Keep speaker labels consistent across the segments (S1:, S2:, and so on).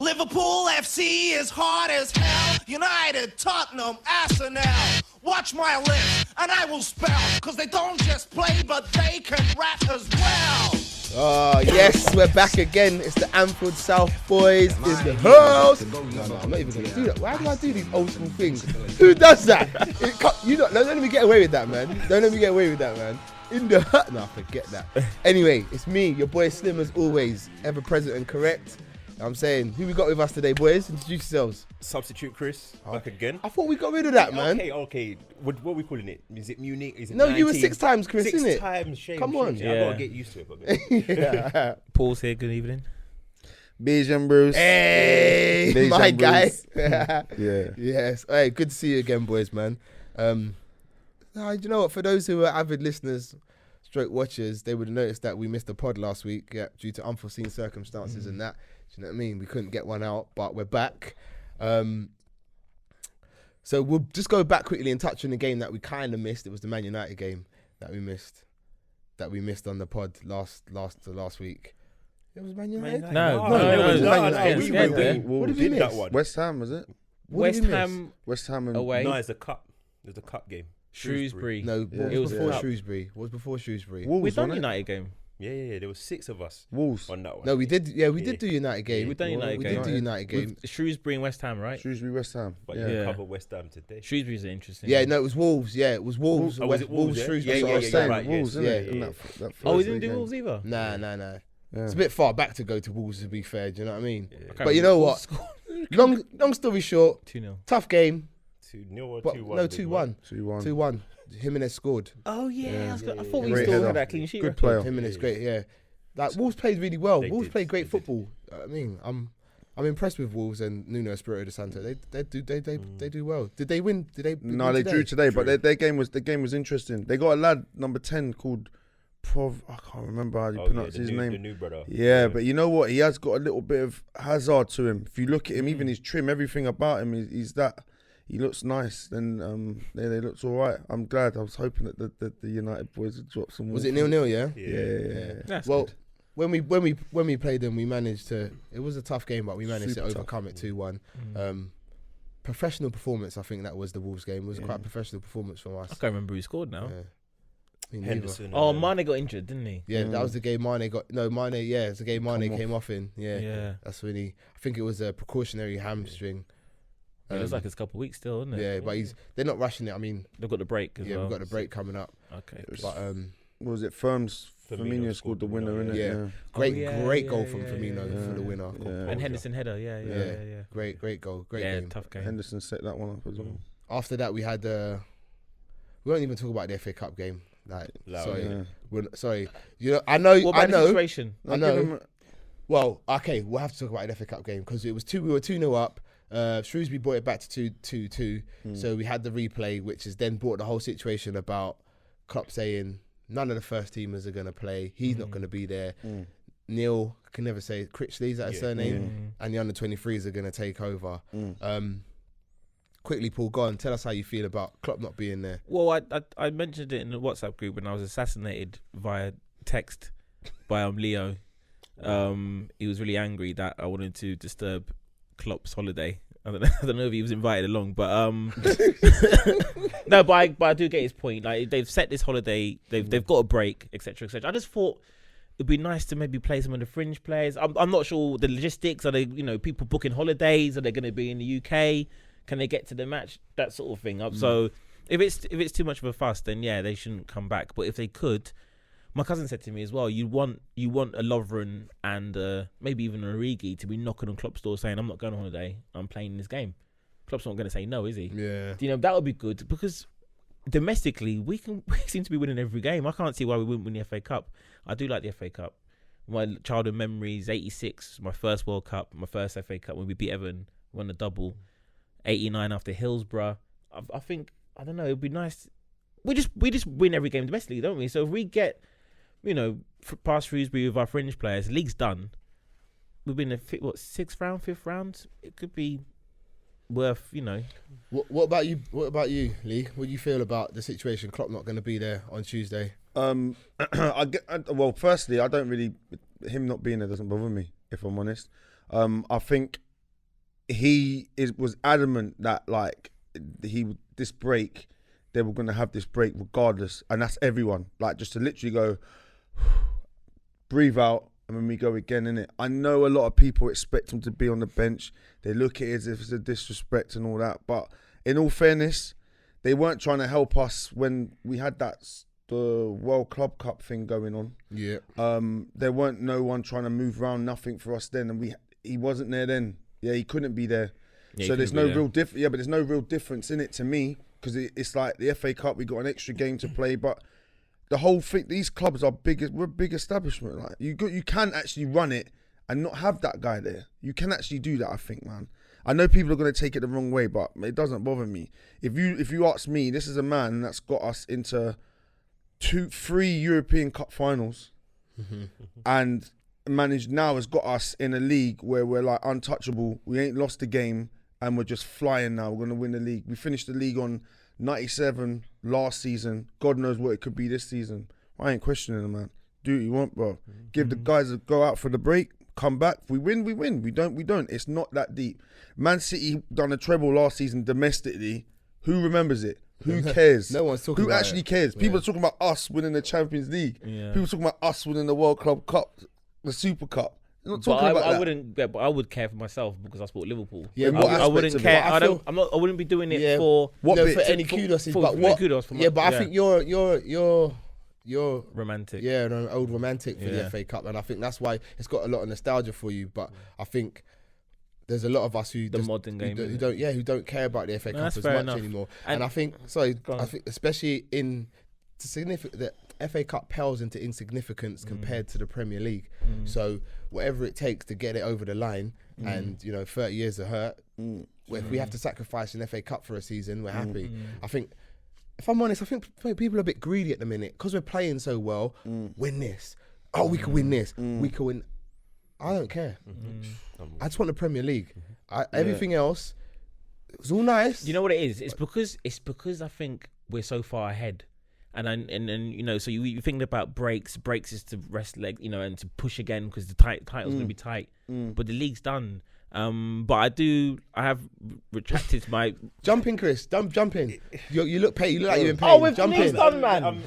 S1: Liverpool FC is hard as hell. United, Tottenham, Arsenal. Watch my list, and I will spell. Cause they don't just play, but they can rap as well.
S2: Oh, yes, we're back again. It's the Anfield South boys in the house. No, I'm not even going to do that. Why do I do these old school things? Who does that? Don't let me get away with that, man. Don't let me get away with that, man. In the hut. No, forget that. Anyway, it's me, your boy Slim as always. Ever present and correct. I'm saying, who we got with us today, boys? Introduce yourselves.
S3: Substitute Chris, back again.
S2: I thought we got rid of that, man.
S3: Okay. What are we calling it? Is it Munich? Is it
S2: No,
S3: 19?
S2: you were 6 times, Chris, isn't it?
S3: 6 times, shame.
S2: Come on.
S3: Shame. I gotta get used to it.
S2: Yeah.
S4: Paul's here, good evening.
S5: Bajan Bruce.
S2: Hey,
S5: Bajan
S2: my guy.
S5: Yeah.
S2: Yes. Hey, good to see you again, boys, man. You know what? For those who are avid listeners, stroke watchers, they would have noticed that we missed a pod last week, due to unforeseen circumstances and that. Do you know what I mean? We couldn't get one out, but we're back. So we'll just go back quickly and touch on the game that we kind of missed. It was the Man United game that we missed on the pod last week. It was Man United?
S4: No.
S2: What did we miss?
S3: That one.
S5: West Ham, was it?
S4: West Ham
S5: and
S4: away.
S3: No, it's a cup. There's a cup game.
S4: Shrewsbury.
S2: No,
S5: Yeah.
S2: it was before Shrewsbury. What was before Shrewsbury?
S5: Wolves,
S4: We've done
S5: wasn't it?
S4: United game.
S3: Yeah. There was 6 of us
S5: Wolves.
S3: on that one.
S2: No, we did. Yeah, we did do United game.
S4: We've done United
S2: We
S4: game.
S2: did do United game.
S4: With Shrewsbury and West Ham, right?
S5: Shrewsbury, West Ham.
S3: But
S5: Yeah.
S3: you cover West Ham today.
S4: Shrewsbury's interesting.
S2: Yeah, no, it was Wolves. Yeah, it was Wolves.
S3: Oh, was it Wolves, yeah?
S2: Shrewsbury.
S3: Yeah,
S5: That's what I was saying.
S3: right,
S5: Wolves,
S3: yes.
S5: innit?
S2: Yeah.
S5: In that
S4: Oh, we
S5: Thursday
S4: didn't do
S5: game.
S4: Wolves either?
S2: Nah.
S5: Yeah.
S2: It's a bit far back to go to Wolves, to be fair. Do you know what I mean?
S3: Yeah.
S4: Okay,
S2: But you know what? Long story short,
S4: 2-0.
S2: tough game.
S3: 2-0 or
S2: But
S3: 2-1?
S2: no,
S3: big
S2: 2-1.
S5: 2-1.
S2: 2-1. Jimenez scored.
S4: Oh, yeah. I thought we
S5: Great
S4: still
S5: header.
S4: had that clean sheet
S5: Good
S4: record.
S5: player.
S2: Jimenez, great. Yeah, like Wolves played really well.
S3: They
S2: Wolves
S3: did,
S2: played great
S3: they did.
S2: football. I mean, I'm impressed with Wolves and Nuno Espirito Santo. They do well. Did they win? Did they?
S5: No,
S2: win
S5: they drew today, but their game was interesting. They got a lad number 10 called I can't remember how you pronounce his name.
S3: The new brother.
S5: Yeah, but you know what? He has got a little bit of hazard to him. If you look at him, even his trim, everything about him, he's that. He looks nice. Then they looks all right. I'm glad. I was hoping that the United boys would drop some.
S2: Was it 0-0? Yeah.
S5: Yeah.
S4: That's
S2: Well,
S4: good.
S2: when we played them, we managed to. It was a tough game, but we managed
S5: Super
S2: to
S5: tough.
S2: overcome it 2-1. Professional performance. I think that was the Wolves game. It was quite a professional performance from us.
S4: I can't remember who scored now.
S2: Yeah. Me neither.
S3: Henderson.
S4: Oh, Mane got injured, didn't he?
S2: Yeah, that was the game Mane got. No, Mane. Yeah, it's the game Mane
S5: Come
S2: came off in. Yeah, that's when he. I think it was a precautionary hamstring.
S4: It looks like it's a couple of weeks still, isn't it?
S2: Yeah, but they're not rushing it. I mean,
S4: They've got the break as well.
S2: we've got the break coming up.
S4: Okay.
S2: But
S5: What was it? Firmino scored the winner, innit?
S2: Yeah. Great goal from Firmino for the winner.
S5: Yeah.
S4: And Henderson header, yeah.
S2: Great goal. Great game.
S4: Tough game.
S5: Henderson set that one up as well.
S2: After that, we had we won't even talk about the FA Cup game. Like,
S3: Loud,
S2: sorry,
S3: yeah.
S2: Sorry. You know, I know.
S4: What about the situation?
S2: I know. Well, okay, we'll have to talk about the FA Cup game because it was we were 2-0 up. Shrewsbury brought it back to 2-2. So we had the replay, which has then brought the whole situation about Klopp saying none of the first teamers are going to play. He's not going to be there. Neil, I can never say Critchley, is that a surname? And the under 23s are going to take over. Quickly, Paul, go on. Tell us how you feel about Klopp not being there.
S4: Well, I mentioned it in the WhatsApp group when I was assassinated via text by Leo. He was really angry that I wanted to disturb Klopp's holiday. I don't know if he was invited along, but no, but I do get his point. Like, they've set this holiday, they've got a break, etc., etc. I just thought it'd be nice to maybe play some of the fringe players. I'm not sure the logistics. Are they, people booking holidays? Are they going to be in the UK? Can they get to the match? That sort of thing. So if it's too much of a fuss, then yeah, they shouldn't come back. But if they could, my cousin said to me as well, you want a Lovren and maybe even a Origi to be knocking on Klopp's door saying, I'm not going on holiday, I'm playing this game. Klopp's not going to say no, is he?
S2: Yeah.
S4: That would be good because domestically we seem to be winning every game. I can't see why we wouldn't win the FA Cup. I do like the FA Cup. My childhood memories, 86, my first World Cup, my first FA Cup when we beat Everton, won the double. 89 after Hillsborough. I think, I don't know, it'd be nice. We just win every game domestically, don't we? So if we get, past Shrewsbury with our fringe players, league's done. We've been in the 6th round, 5th round. It could be worth,
S2: What about you? What about you, Lee? What do you feel about the situation? Klopp not going to be there on Tuesday.
S5: Well, firstly, I don't really. Him not being there doesn't bother me, if I'm honest. I think he was adamant that like this break, they were gonna have this break regardless, and that's everyone. Like just to literally go, breathe out, and then we go again, innit? I know a lot of people expect him to be on the bench. They look at it as if it's a disrespect and all that, but in all fairness, they weren't trying to help us when we had the World Club Cup thing going on.
S2: Yeah.
S5: There weren't no one trying to move around, nothing for us then, and he wasn't there then. Yeah, he couldn't be there.
S4: Yeah,
S5: So there's no real difference. Yeah, but there's no real difference in it to me, because it's like the FA Cup, we got an extra game to play, but the whole thing, these clubs are we're a big establishment. Like you can actually run it and not have that guy there. You can actually do that, I think, man. I know people are going to take it the wrong way, but it doesn't bother me. If you ask me, this is a man that's got us into 3 European Cup finals and has got us in a league where we're like untouchable. We ain't lost a game and we're just flying now. We're going to win the league. We finished the league on 97 last season. God knows what it could be this season. I ain't questioning him, man. Do what you want, bro. Give the guys a go out for the break. Come back. If we win, we win. We don't. It's not that deep. Man City done a treble last season domestically. Who remembers it? Who cares?
S2: No one's talking
S5: Who
S2: about
S5: actually
S2: it.
S5: cares? People
S2: Yeah.
S5: are talking about us winning the Champions League.
S4: Yeah.
S5: People are talking about us winning the World Club Cup, the Super Cup. They're not
S4: But
S5: talking about
S4: I
S5: that.
S4: wouldn't. But I would care for myself because I support Liverpool.
S2: Yeah,
S5: In
S2: but
S5: what
S4: I
S5: aspect
S4: wouldn't
S5: of it?
S4: care.
S2: But I
S4: I don't.
S2: feel-
S4: I'm not. I wouldn't be doing it
S2: Yeah.
S4: for
S5: What
S2: no,
S5: bit?
S2: for any
S4: For-
S2: kudos,
S4: for-
S2: but
S4: for
S2: what?
S4: kudos for
S2: Yeah, but
S4: yeah.
S2: I think you're
S4: romantic.
S2: yeah, an old romantic for the
S4: Yeah.
S2: FA Cup, and I think that's why it's got a lot of nostalgia for you. But I think there's a lot of us who
S4: The
S2: just,
S4: modern game,
S2: who
S4: innit?
S2: don't care about the FA
S4: No,
S2: Cup
S4: that's
S2: as
S4: fair
S2: much
S4: enough.
S2: anymore.
S4: And-
S2: And I think
S4: Go on.
S2: I think especially in the FA Cup pales into
S4: Mm.
S2: insignificance compared to the Premier League. So whatever it takes to get it over the line, and 30 years of hurt. If we have to sacrifice an FA Cup for a season, we're happy. I think, if I'm honest, I think people are a bit greedy at the minute because we're playing so well. Win this. Oh, we can win this. We can win. I don't care. I just want the Premier League. Everything else, it's all nice.
S4: You know what it is? It's because I think we're so far ahead, and so you think about breaks. Breaks is to rest leg, and to push again because the title's gonna be tight. But the league's done. But I have retracted my.
S2: Jump in, Chris. Jump in. You look pain. You look like you're in pain.
S4: Oh, with
S2: Jump
S4: knees
S2: in.
S4: done, man.
S3: I'm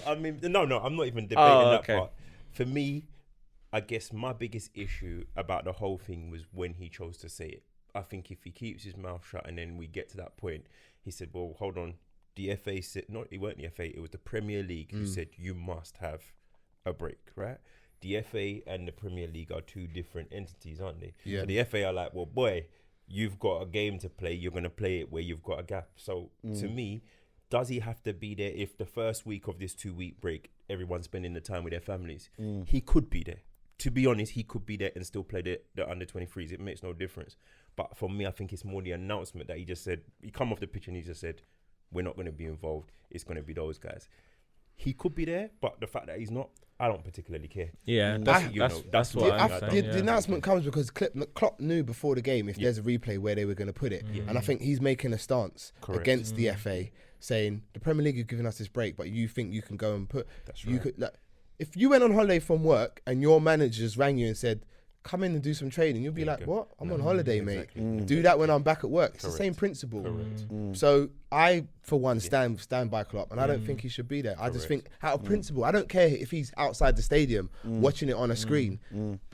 S3: not even debating that
S4: okay.
S3: part. For me, I guess my biggest issue about the whole thing was when he chose to say it. I think if he keeps his mouth shut and then we get to that point, he said, well, hold on. The FA said, it weren't the FA, it was the Premier League who said you must have a break, right? The FA and the Premier League are two different entities, aren't they?
S2: Yeah.
S3: So the FA are like, well, boy, you've got a game to play. You're going to play it where you've got a gap. So to me, does he have to be there if the first week of this 2-week break, everyone's spending the time with their families? He could be there. To be honest, he could be there and still play the under-23s. It makes no difference. But for me, I think it's more the announcement that he just said, he come off the pitch and he just said, we're not going to be involved. It's going to be those guys. He could be there, but the fact that he's not, I don't particularly care.
S4: Yeah, that's what I'm saying.
S2: The announcement comes because Klopp knew before the game if there's a replay where they were going to put it. And I think he's making a stance against the FA, saying the Premier League is giving us this break, but you think you can go and put...
S3: That's
S2: you
S3: right.
S2: could, if you went on holiday from work and your manager just rang you and said, come in and do some training, you'll be like, what? I'm on holiday, mate. Do that when I'm back at work. It's the same principle. So I, for one, stand by Klopp, and I don't think he should be there. I just think out of principle, I don't care if he's outside the stadium watching it on a screen.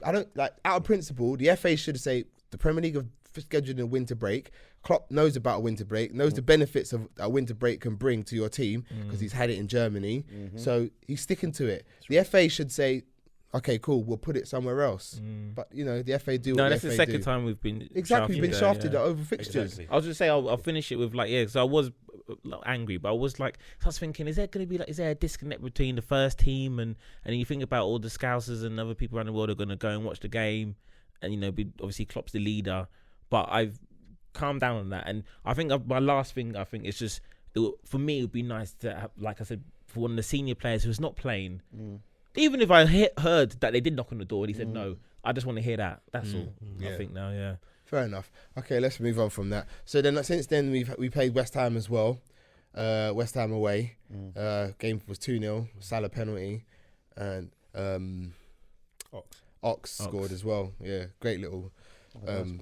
S2: I don't out of principle, the FA should say the Premier League have scheduled a winter break. Klopp knows about a winter break, knows the benefits of a winter break can bring to your team because he's had it in Germany. So he's sticking to it. The FA should say, okay, cool, we'll put it somewhere else. But, the FA do
S4: No,
S2: what
S4: that's
S2: the
S4: the
S2: FA
S4: second
S2: do.
S4: time we've been
S2: Exactly, we've been shafted
S4: yeah.
S2: over fixtures.
S3: Exactly.
S4: I was just say I'll finish it with because I was angry, but I was thinking, is there going to be is there a disconnect between the first team and you think about all the Scousers and other people around the world are going to go and watch the game, and obviously Klopp's the leader, but I've calmed down on that, and I think my last thing is just for me it would be nice to have, like I said, for one of the senior players who's not playing. Even if I heard that they did knock on the door and he said no, I just want to hear that. That's all. I think now, yeah.
S2: Fair enough. Okay, let's move on from that. So then, since then, we played West Ham as well. West Ham away. Game was 2-0. Salah penalty, and Ox scored as well. Yeah, great little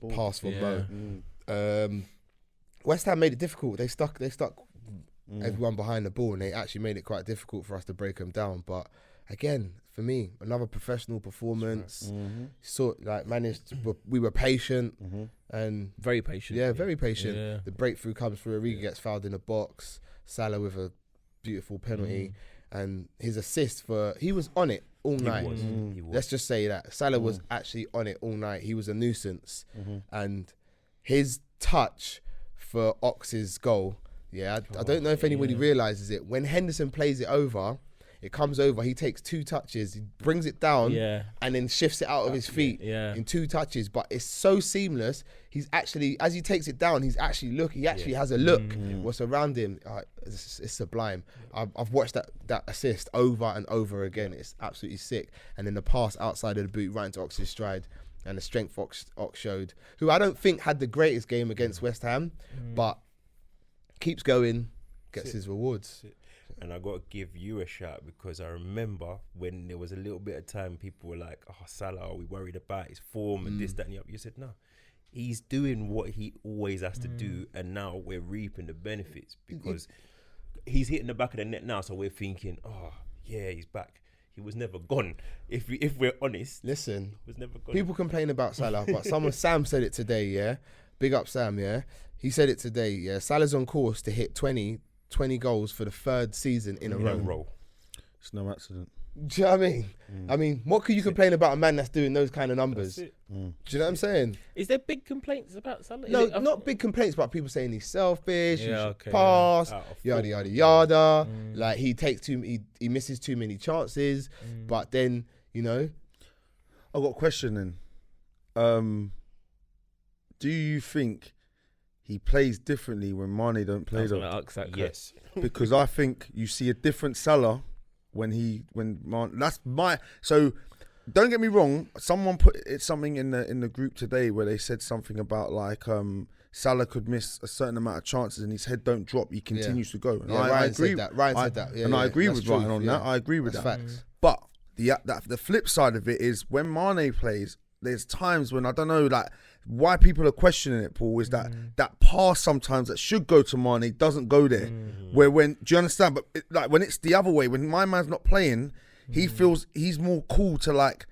S2: pass from Mo. West Ham made it difficult. They stuck everyone behind the ball, and they actually made it quite difficult for us to break them down. But again, for me, another professional performance. We were patient and
S4: Very patient.
S2: Yeah, very patient.
S4: Yeah.
S2: The breakthrough comes through. Origi gets fouled in the box. Salah with a beautiful penalty, and his assist he was on it all night.
S3: He was.
S2: Let's just say that Salah was actually on it all night. He was a nuisance, and his touch for Ox's goal. Yeah, I don't know if anybody realizes it. When Henderson plays it over, it comes over. He takes 2 touches, he brings it down, and then shifts it out of his feet in 2 touches. But it's so seamless. He's actually, as he takes it down, he's actually looking. He actually has a look what's around him. It's sublime. I've watched that assist over and over again. It's absolutely sick. And then the pass outside of the boot right into Ox's stride, and the strength Ox showed, who I don't think had the greatest game against West Ham, but keeps going, gets his rewards.
S3: And I got to give you a shout, because I remember when there was a little bit of time, people were like, oh, Salah, are we worried about his form and this, that, and the other? You said, no, he's doing what he always has to do, and now we're reaping the benefits, because he's hitting the back of the net now, so we're thinking, oh, yeah, he's back. He was never gone. If we're honest,
S2: listen,
S3: he was never gone.
S2: People complain about Salah, but Sam said it today, yeah? Big up Sam, yeah? He said it today, yeah? Salah's on course to hit 20 goals for the 3rd season in a row.
S5: It's no accident.
S2: Do you know what I mean? I mean, what could you complain about a man that's doing those kind of numbers? Do you know what I'm saying?
S4: Is there big complaints about Salah?
S2: No, not big complaints, but people saying he's selfish, he should pass, yada, yada, yada. Like, he misses too many chances, but then, you know.
S5: I've got a question then. Do you think he plays differently when Mane don't play though?
S3: Yes.
S5: Because I think you see a different Salah when Mane. That's my. So don't get me wrong. Someone put something in the group today where they said something about like Salah could miss a certain amount of chances and his head don't drop. He continues to go. And I agree.
S2: Ryan said that. Yeah,
S5: and I agree
S2: that's
S5: with
S2: true.
S5: Ryan on that. I agree with that.
S2: Facts.
S5: But the flip side of it is when Mane plays, there's times when I don't know, like, why people are questioning it, Paul, is that pass sometimes that should go to Mane doesn't go there. Where do you understand? But like when it's the other way, when my man's not playing, he feels he's more cool to like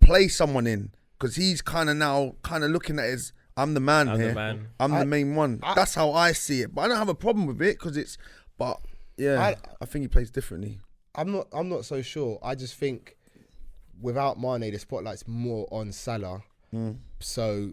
S5: play someone in, because he's kind of looking at it as, I'm the man here. I'm the main one. That's how I see it. But I don't have a problem with it, because it's. But yeah, I think he plays differently.
S2: I'm not so sure. I just think without Mane, the spotlight's more on Salah. So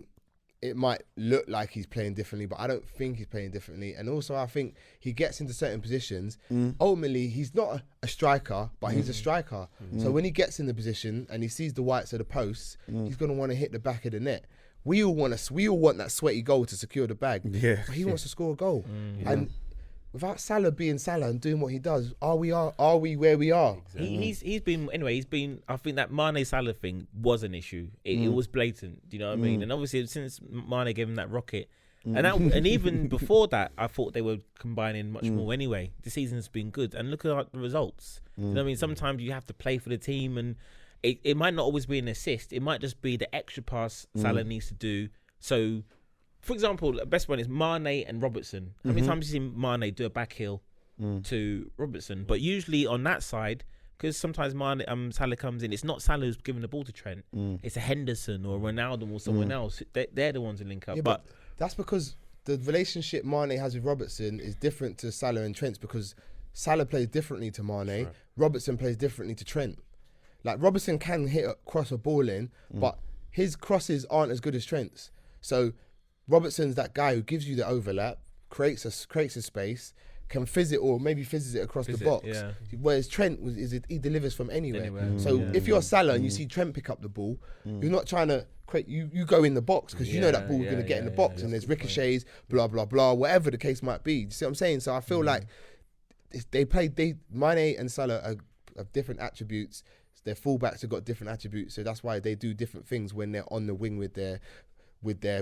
S2: it might look like he's playing differently, but I don't think he's playing differently. And also, I think he gets into certain positions. Ultimately, he's not a striker, but he's a striker. So when he gets in the position and he sees the whites of the posts, he's going to want to hit the back of the net. We all want that sweaty goal to secure the bag.
S5: Yeah.
S2: But he wants to score a goal. And without Salah being Salah and doing what he does, are we where we are?
S4: Exactly. He's been. I think that Mane Salah thing was an issue. It was blatant. Do you know what I mean? And obviously, since Mane gave him that rocket, and even before that, I thought they were combining much more. Anyway, the season's been good, and look at the results. You know what I mean? Sometimes you have to play for the team, and it might not always be an assist. It might just be the extra pass Salah needs to do. So, for example, the best one is Mane and Robertson. How many times have you seen Mane do a back heel to Robertson? But usually on that side, because sometimes Salah comes in, it's not Salah who's giving the ball to Trent. It's a Henderson or Ronaldo or someone else. They're the ones who link up.
S2: Yeah, but that's because the relationship Mane has with Robertson is different to Salah and Trent's, because Salah plays differently to Mane. Right. Robertson plays differently to Trent. Like, Robertson can cross a ball in, but his crosses aren't as good as Trent's. So Robertson's that guy who gives you the overlap, creates a space, can fizz it or maybe fizzes it across the box. Yeah. Whereas Trent he delivers from anywhere. So if you're Salah and you see Trent pick up the ball, you're not trying to create. You go in the box because you know that ball's going to get in the box, and there's ricochets, blah blah blah, whatever the case might be. You see what I'm saying? So I feel like Mane and Salah have different attributes. Their fullbacks have got different attributes, so that's why they do different things when they're on the wing with their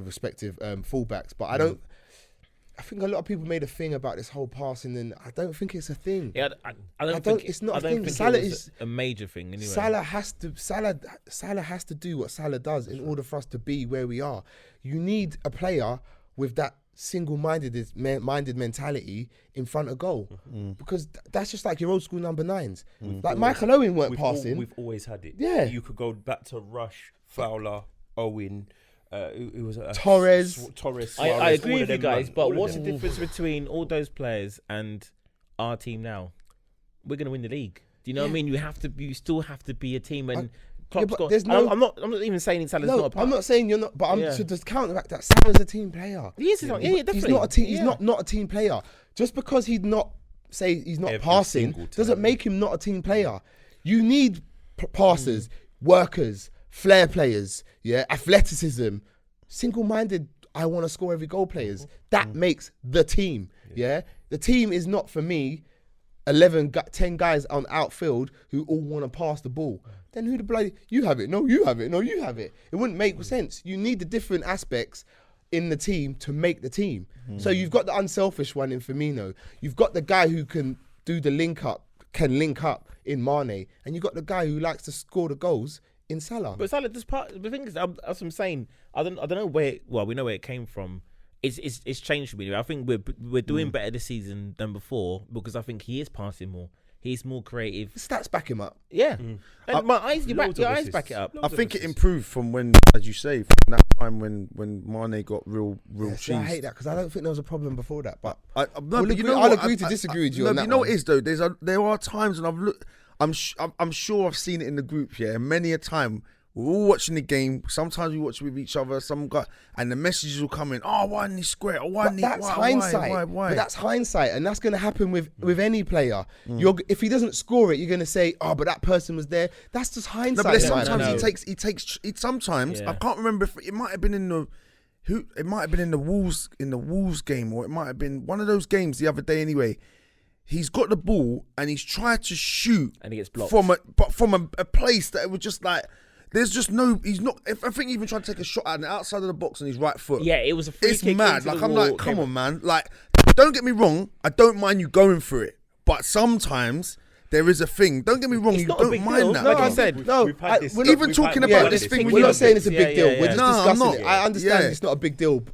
S2: respective fullbacks. But I think a lot of people made a thing about this whole passing, and I don't think it's a thing.
S4: Yeah, I don't think
S2: it's not
S4: a thing.
S2: Salah is
S4: a major thing anyway.
S2: Salah has to do what Salah does in order for us to be where we are. You need a player with that single-minded mentality in front of goal, because that's just like your old school number 9s. Like Michael Owen weren't passing.
S3: We've always had it.
S2: Yeah.
S3: You could go back to Rush, Fowler, Owen. It was
S2: Torres.
S3: Torres.
S4: I
S3: Suarez,
S4: agree
S3: all
S4: with
S3: of
S4: you
S3: them,
S4: guys,
S3: man.
S4: but
S3: All of
S4: what's the
S3: them.
S4: difference between all those players and our team now? We're going to win the league. Do you know what I mean? You still have to be a team, and Klopp's
S2: but
S4: got.
S2: there's no-
S4: I'm not even saying Salah's not a part.
S2: I'm not saying you're not, but I'm to just counteract that. Salah's a team player.
S4: He is, yeah, definitely.
S2: He's not a team. He's
S4: Yeah.
S2: not a team player. Just because he's not
S3: Every
S2: passing
S3: single
S2: doesn't
S3: time.
S2: make him not a team player. You need passers, workers, flair players, athleticism, single-minded. I want to score every goal players. That makes the team. Yeah, the team is not for me 10 guys on outfield who all want to pass the ball. Then who the bloody, you have it, no, you have it, no, you have it. It wouldn't make sense. You need the different aspects in the team to make the team. So you've got the unselfish one in Firmino. You've got the guy who can do the link up in Mane. And you've got the guy who likes to score the goals in Salah.
S4: But Salah, this part, the thing is, as I'm saying, I don't know where. Well, we know where it came from. It's changed for me. I think we're doing better this season than before because I think he is passing more. He's more creative.
S2: The stats back him up.
S4: Yeah, and my eyes, your
S3: Loads of
S4: eyes
S3: assists.
S4: back it up.
S5: I think it improved from when, as you say, from that time when Mane got real
S2: See, I
S5: cheese.
S2: hate that because I don't think there was a problem before that. But
S5: No,
S2: We'll
S5: but you
S2: agree-
S5: know
S2: I'll
S5: what?
S2: agree to disagree with you
S5: No,
S2: on
S5: but
S2: that
S5: you know
S2: one.
S5: what it is though. There are times when I've looked. I'm sure I've seen it in the group. Yeah, many a time we're all watching the game. Sometimes we watch with each other. Some guy and the messages will come in. Oh, why didn't he square? Oh, why
S2: But
S5: didn't he?
S2: that's
S5: Why?
S2: hindsight.
S5: Why?
S2: But that's hindsight, and that's going to happen with any player. If he doesn't score it, you're going to say, "Oh, but that person was there." That's just
S5: No,
S2: hindsight.
S5: but there's
S2: in my
S5: sometimes
S2: opinion.
S5: he takes. Sometimes
S4: Yeah.
S5: I can't remember if it might have been in the. It might have been in the Wolves game, or it might have been one of those games the other day. Anyway, he's got the ball and he's tried to shoot,
S4: And he gets blocked.
S5: from a place that it was just like. There's just no. He's not. I think he even tried to take a shot at the outside of the box on his right foot.
S4: Yeah, it was a free
S5: It's
S4: kick.
S5: mad.
S4: into
S5: Like
S4: the
S5: I'm
S4: wall.
S5: like, come on, man. Like, don't get me wrong. I don't mind you going for it, but sometimes there is a thing. Don't get me wrong.
S4: It's
S5: you
S4: not a
S5: don't
S4: big
S5: mind
S4: deal.
S5: that.
S4: Like I
S5: bro.
S4: said,
S2: No,
S3: We've had this-
S2: we're not-
S5: Even
S3: we've
S5: talking
S3: had
S5: about
S3: this
S5: this thing
S2: We're
S5: with
S2: not saying it's a big
S4: Yeah,
S2: deal.
S4: yeah,
S2: We're
S4: yeah.
S2: just
S5: No, I'm
S2: discussing
S5: not.
S2: it. I understand
S5: Yeah.
S2: it's not a big deal.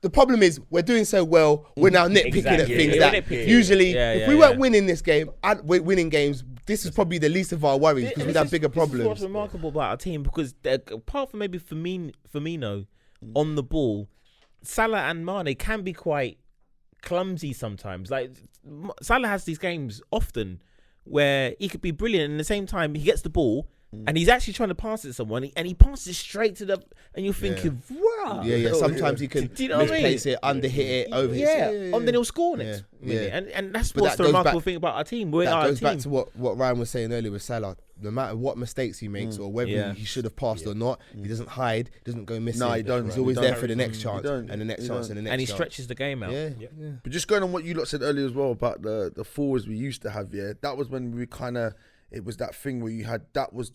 S2: The problem is we're doing so well. We're now nitpicking
S4: Exactly.
S2: at things
S4: Yeah,
S2: that
S4: nitpicking.
S2: usually,
S4: Yeah,
S2: if
S4: yeah,
S2: we
S4: yeah.
S2: weren't winning this game, we're winning games. This is probably the least of our worries because we'd have bigger
S4: This is
S2: problems.
S4: what's remarkable about our team because apart from maybe Firmino on the ball, Salah and Mane can be quite clumsy sometimes. Like Salah has these games often where he could be brilliant and at the same time he gets the ball and he's actually trying to pass it to someone and he passes it straight to the and you're thinking, wow.
S2: Yeah. Sometimes he can
S4: Do you know what I mean?
S2: misplace it, underhit it, overhit
S4: Yeah,
S2: it.
S4: and then he'll score next
S2: Yeah,
S4: minute.
S2: yeah.
S4: And that's
S2: But
S4: what's
S2: that
S4: the
S2: goes
S4: remarkable
S2: back-
S4: thing about our team. We're
S2: That
S4: our
S2: goes
S4: team.
S2: back to what Ryan was saying earlier with Salah. No matter what mistakes he makes or whether
S4: Yeah.
S2: he should have passed or not, he doesn't hide, doesn't go missing.
S5: No, he don't,
S2: He's
S5: right.
S2: always
S5: He
S2: there
S5: don't.
S2: for the next
S5: He
S2: chance
S5: don't.
S2: and the next
S5: He
S2: chance
S5: don't.
S2: and the next
S4: And he
S2: chance.
S4: stretches the game out.
S2: Yeah.
S5: But just going on what you lot said earlier as well about the forwards we used to have, yeah, that was when we kind of, it was that thing where you had, that was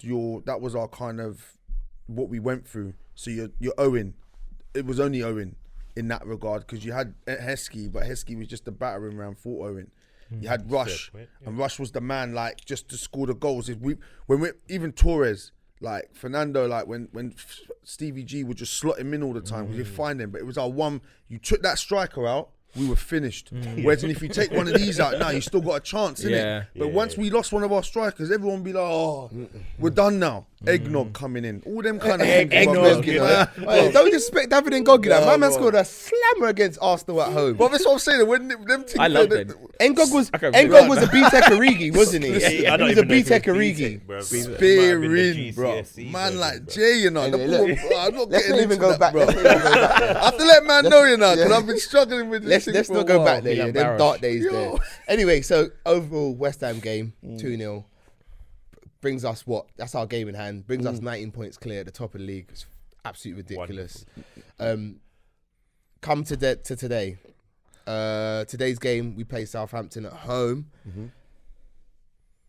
S5: our kind of what we went through. So you're Owen, it was only Owen in that regard because you had Heskey, but Heskey was just a battering ram for Owen. You had Rush, and Rush was the man, like, just to score the goals. Even Torres, like Fernando, like when Stevie G would just slot him in all the time, we'd find him. But it was our one. You took that striker out, we were finished. Whereas if you take one of these out now, you still got a chance, innit?
S4: Yeah.
S5: But once we lost one of our strikers, everyone be like, oh, we're done now. Eggnog coming in, all them kind of things.
S2: Eggnog, you know. Hey, don't disrespect David Ngoggi.
S5: No,
S2: My man
S5: bro.
S2: scored a slammer against Arsenal at home.
S5: Well, that's what I'm saying. When them things,
S4: I love them.
S2: Ngog was
S4: I can't
S2: a B-Tech Origi, wasn't he? He
S3: I don't
S2: was a
S3: even know if
S2: B-Tech
S3: it was
S2: Origi.
S3: BTEC, bro.
S5: Spearing, bro.
S3: GCSE
S5: Man
S3: version,
S5: like
S3: bro.
S5: Jay, you know.
S2: Anyway,
S5: I'm not
S2: Let's
S5: getting
S2: not even
S5: into
S2: go
S5: that,
S2: back.
S5: bro.
S2: Let's not even go back.
S5: I have to let man know, you know, because I've been struggling with this.
S2: Let's
S5: thing
S2: not
S5: for a
S2: go
S5: while.
S2: back there. Yeah, them
S4: Barrosh.
S2: dark days
S5: Yo.
S2: there. Anyway, so overall West Ham game 2-0 brings us what? That's our game in hand. Brings us 19 points clear at the top of the league. It's absolutely ridiculous. Come to today. Today's game we play Southampton at home.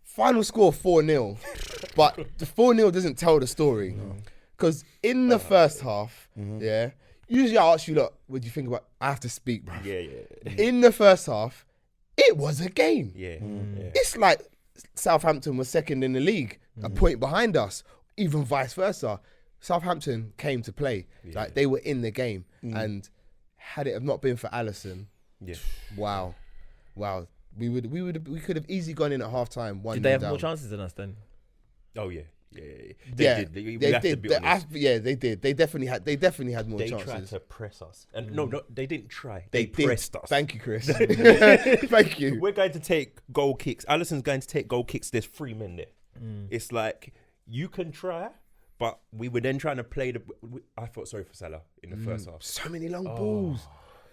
S2: Final score 4-0, but the 4-0 doesn't tell the story because in the first half, usually I ask you, look, what do you think about? I have to speak, bro.
S3: Yeah.
S2: In the first half, it was a game.
S3: Yeah.
S2: It's like Southampton was second in the league, a point behind us, even vice versa. Southampton came to play, like they were in the game, and had it have not been for Alisson,
S3: Yeah.
S2: wow. We could have easily gone in at half time.
S4: Did they have more chances than us then?
S3: Oh yeah. They did.
S2: They
S3: have to
S2: did.
S3: be honest.
S2: They did. They definitely had more
S3: They
S2: chances.
S3: tried to press us, and no, they didn't try.
S2: They did.
S3: Pressed us.
S2: Thank you, Chris. Thank you.
S3: We're going to take goal kicks. Alisson's going to take goal kicks. There's 3 men there. It's like you can try, but we were then trying to play I felt sorry for Salah in the first half.
S2: So many long balls.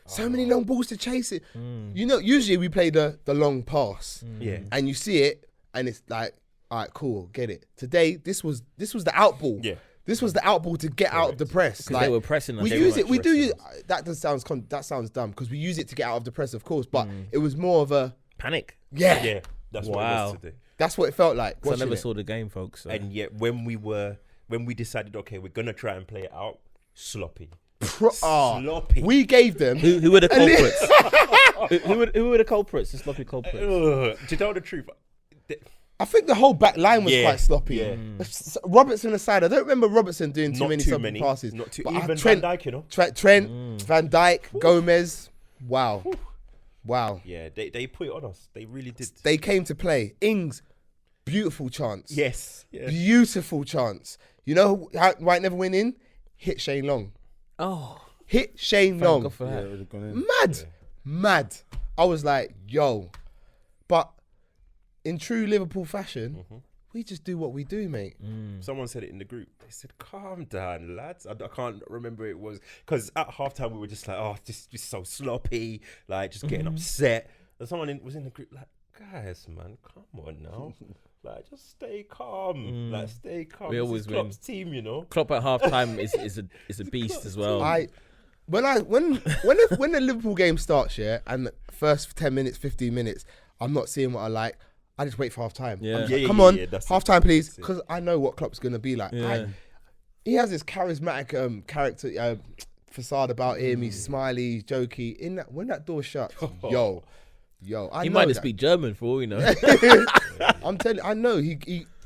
S2: So many long balls to chase it. You know, usually we play the long pass.
S3: Yeah.
S2: And you see it, and it's like, all right, cool, get it. Today, this was the out ball.
S3: Yeah.
S2: This was the out ball to get out of the press.
S4: Because they were pressing us.
S2: We
S4: They
S2: use
S4: were
S2: it. We do use
S3: pressing
S2: that sounds dumb because we use it to get out of the press, of course. But it was more of a
S4: Panic.
S3: Yeah. That's what it
S4: Wow.
S3: was today.
S2: That's what it felt like.
S4: 'Cause I
S2: watching
S4: never
S2: it.
S4: saw the game, folks. So.
S3: And yet, when we decided, okay, we're gonna try and play it out, sloppy. Sloppy.
S2: We gave them.
S4: Who were the culprits? who were the culprits? The sloppy culprits.
S3: Do you know the truth?
S2: I think the whole back line was quite sloppy.
S3: Yeah.
S2: Robertson aside, I don't remember Robertson doing too
S3: Not
S2: many
S3: too
S2: sloppy
S3: many
S2: passes.
S3: Not too.
S2: But
S3: Even
S2: Trent,
S3: Van Dijk, you know.
S2: Trent, Van Dijk, Gomez. Wow.
S3: Yeah, they put it on us. They really did.
S2: They came to play. Ings, beautiful chance.
S3: Yes. Yeah.
S2: Beautiful chance. You know how White never went in? Hit Shane Long.
S4: Oh,
S2: Hit Shane
S4: thank
S2: Long.
S4: God for
S5: Yeah,
S4: that.
S5: it would have gone in.
S2: Mad. I was like, yo. But in true Liverpool fashion, we just do what we do, mate.
S3: Someone said it in the group. They said, "Calm down, lads." I can't remember it was because at halftime we were just like, "Oh, just so sloppy," like just getting upset. And someone was in the group like, "Guys, man, come on now, like just stay calm, like stay calm."
S4: We
S3: This
S4: always
S3: is
S4: win.
S3: Klopp's team, you know."
S4: Klopp at half time is a beast as well.
S2: When the Liverpool game starts, yeah, and the first 10 minutes, 15 minutes, I'm not seeing what I like. I just wait for half time.
S4: Yeah.
S2: I'm just
S3: Yeah,
S2: like,
S3: yeah,
S2: come
S3: yeah,
S2: on,
S3: yeah, that's
S2: half
S3: it.
S2: time, please,
S3: That's it.
S2: because I know what Klopp's gonna be like.
S4: Yeah.
S2: He has this charismatic character facade about him. He's smiley, jokey. When that door shuts, yo, I
S4: He
S2: know
S4: might
S2: that.
S4: just speak German for all we know.
S2: I'm telling. I know he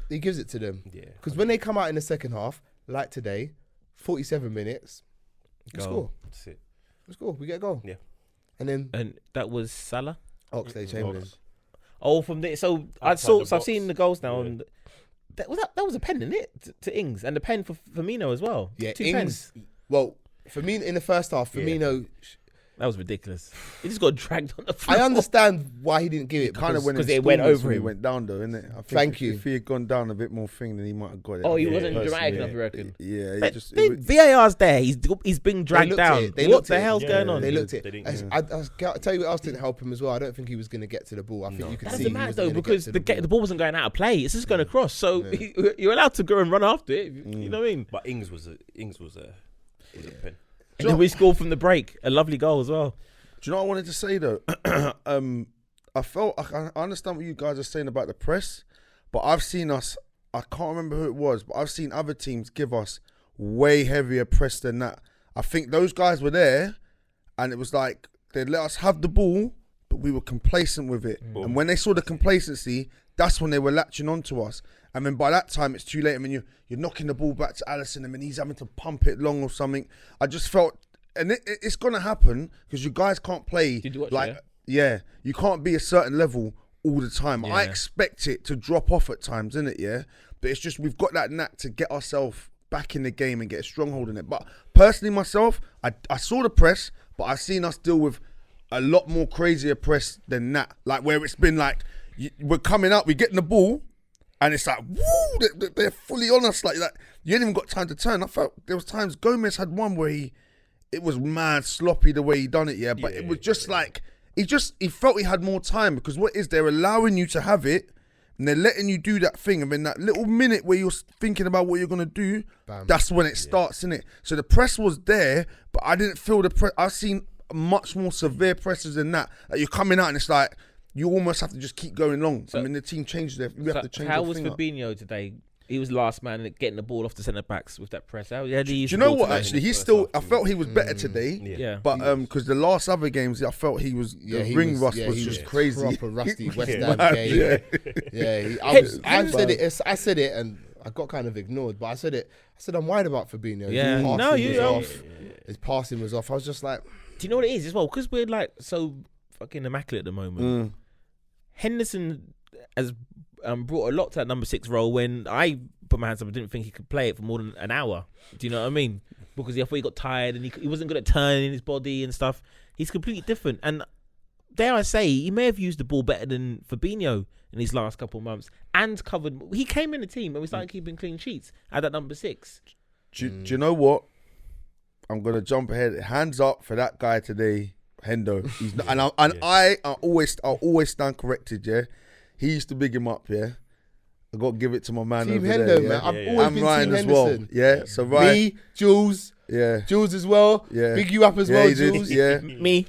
S2: gives it to them.
S3: Yeah.
S2: Because when they come out in the second half, like today, 47 minutes, we
S4: Goal.
S2: score.
S3: That's it.
S2: We score. We get a goal.
S3: Yeah.
S2: And then
S4: And that was Salah.
S2: Oxlade-Chamberlain.
S4: Oh, from there. So
S3: Outside the
S4: I've
S3: box.
S4: seen the goals now,
S3: Yeah.
S4: and that was a pen, isn't it, to Ings, and the pen for Firmino as well.
S2: Yeah,
S4: 2
S2: Ings.
S4: pens.
S2: Well, Firmino in the first half, Firmino.
S4: That was ridiculous. He just got dragged on the floor.
S2: I understand why he didn't give it.
S5: Kind of
S2: because-
S5: when
S4: it went over
S5: He
S4: him.
S5: went down though, innit? I think
S2: Thank you.
S5: If he had gone down a bit more thing, then he might have got it.
S4: Oh, he
S5: Yeah,
S4: wasn't
S5: personally,
S4: dramatic
S5: yeah.
S4: enough, you reckon?
S5: Yeah, he
S4: But
S5: just.
S4: VAR's there. He's being dragged
S2: looked at
S4: down.
S2: it. They
S4: What
S2: looked
S4: the
S2: at it.
S4: hell's
S3: Yeah,
S4: going
S3: yeah,
S4: on?
S2: They
S3: They
S2: looked at
S3: They
S2: it.
S3: didn't-
S2: I'll tell you what else didn't help him as well. I don't think he was going to get to the ball. I think you could
S4: That
S2: see
S4: doesn't
S2: he
S4: matter
S2: wasn't
S4: though,
S2: gonna get
S4: because
S2: to
S4: the ball wasn't going out of play. It's just going across. So you're allowed to go and run after it. You know what I mean?
S3: But Ings was a pen.
S4: And then we scored from the break. A lovely goal as well.
S5: Do you know what I wanted to say though? I understand what you guys are saying about the press, but I've seen us. I can't remember who it was, but I've seen other teams give us way heavier press than that. I think those guys were there, and it was like they let us have the ball, but we were complacent with it. And when they saw the complacency, that's when they were latching onto us. And then by that time, it's too late. I mean, you're knocking the ball back to Alisson, and then he's having to pump it long or something. I just felt, and it's going to happen because you guys can't play.
S4: Did you watch
S5: like,
S4: it?
S5: Yeah, you can't be a certain level all the time. I
S4: Yeah.
S5: expect it to drop off at times, innit? Yeah, but it's just we've got that knack to get ourselves back in the game and get a stronghold in it. But personally, myself, I saw the press, but I've seen us deal with a lot more crazier press than that. Like where it's been like we're coming out, we're getting the ball, and it's like woo, they're fully on us like that. You ain't even got time to turn. I felt there was times Gomez had one where it was mad sloppy the way he done it, yeah. But it was just like he felt he had more time because what is they're allowing you to have it and they're letting you do that thing, and then that little minute where you're thinking about what you're gonna do, that's when it starts, innit? So the press was there, but I didn't feel the press. I've seen much more severe presses than that. Like you're coming out and it's like you almost have to just keep going long. I mean, the team changed their. We have to change.
S4: How
S5: the
S4: was
S5: thing up.
S4: Fabinho today? He was last man getting the ball off the centre backs with that press. How did he use
S5: Do you
S4: the
S5: know
S4: ball
S5: what?
S4: today?
S5: Actually, he's still. I felt he was better today.
S4: Yeah.
S5: But because the last other games, I felt he was. The
S2: he
S5: ring rust
S2: yeah,
S5: was
S2: he
S5: just crazy.
S2: Proper rusty West Ham
S5: mad,
S2: game. I said it, and I got kind of ignored. But I said it. I said I'm worried about Fabinho.
S4: Yeah.
S2: His
S4: No,
S2: passing
S4: you
S2: was
S4: know.
S2: off. His passing was off. I was just like,
S4: Do you know what it is as well? Because we're like so fucking immaculate at the moment. Henderson has brought a lot to that number 6 role when I put my hands up and didn't think he could play it for more than an hour. Do you know what I mean? Because I thought he got tired and he wasn't good at turning his body and stuff. He's completely different. And dare I say, he may have used the ball better than Fabinho in his last couple of months and covered. He came in the team and we started keeping clean sheets at that number 6.
S5: Do you know what? I'm gonna jump ahead. Hands up for that guy today, Hendo. He's not, I always stand corrected. Yeah, he used to big him up. Yeah, I got to give it to my man
S2: Team
S5: over
S2: Hendo,
S5: there.
S2: man.
S5: Yeah?
S2: I've always been
S5: Ryan
S2: Team
S5: as well.
S2: Henderson.
S5: Yeah, so Ryan.
S2: Me, Jules.
S5: Yeah,
S2: Jules as well.
S5: Yeah,
S2: big you up as well,
S5: he did,
S2: Jules.
S5: Yeah,
S4: Me.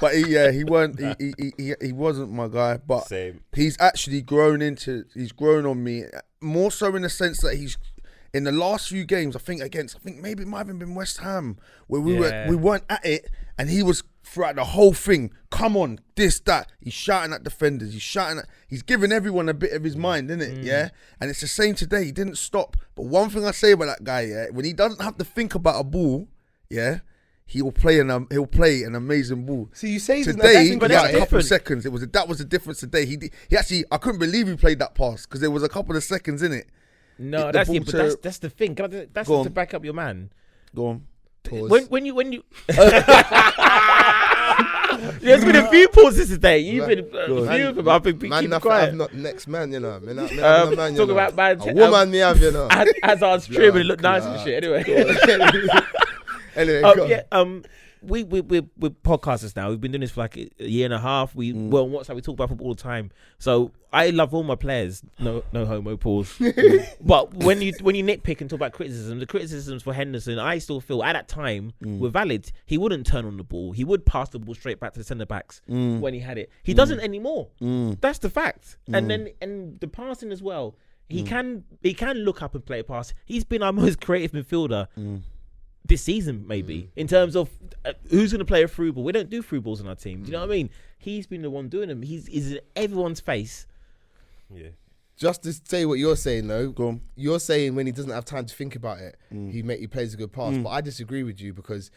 S5: but he weren't. He wasn't my guy. But
S3: Same.
S5: he's actually grown on me more so in the sense that he's. In the last few games, I think maybe it might have been West Ham where we weren't at it, and he was throughout the whole thing. Come on, this, that. He's shouting at defenders. He's giving everyone a bit of his mind, isn't it? Yeah, and it's the same today. He didn't stop. But one thing I say about that guy, yeah, when he doesn't have to think about a ball, yeah, he'll play an amazing ball.
S2: So you say
S5: today, he
S2: but
S5: had a couple of seconds. That was the difference today. He actually, I couldn't believe he played that pass because there was a couple of seconds in it.
S4: No, that's the thing. That's to back up your man.
S5: Go on.
S2: Pause.
S4: When you there's been a few pauses today. You've been a few of them. I've been
S2: man,
S4: keep quiet.
S2: I'm not next man, you know. Man,
S4: Talk about man.
S2: A woman, me have, you know.
S4: Hazard's trim and look nice and shit. Anyway.
S2: Anyway,
S4: we're podcasters now. We've been doing this for like a year and a half. Well, on WhatsApp, we talk about football all the time. So I love all my players. No homo, pause. But when you nitpick and talk about criticism, the criticisms for Henderson, I still feel at that time were valid. He wouldn't turn on the ball. He would pass the ball straight back to the centre backs when he had it. He doesn't anymore. That's the fact. And the passing as well. He can look up and play a pass. He's been our most creative midfielder. This season, maybe, in terms of who's going to play a through ball. We don't do through balls on our team. Do you know what I mean? He's been the one doing them. He's in everyone's face.
S3: Yeah.
S2: just to say what you're saying, though,
S5: Go on.
S2: you're saying when he doesn't have time to think about it, he plays a good pass. But I disagree with you because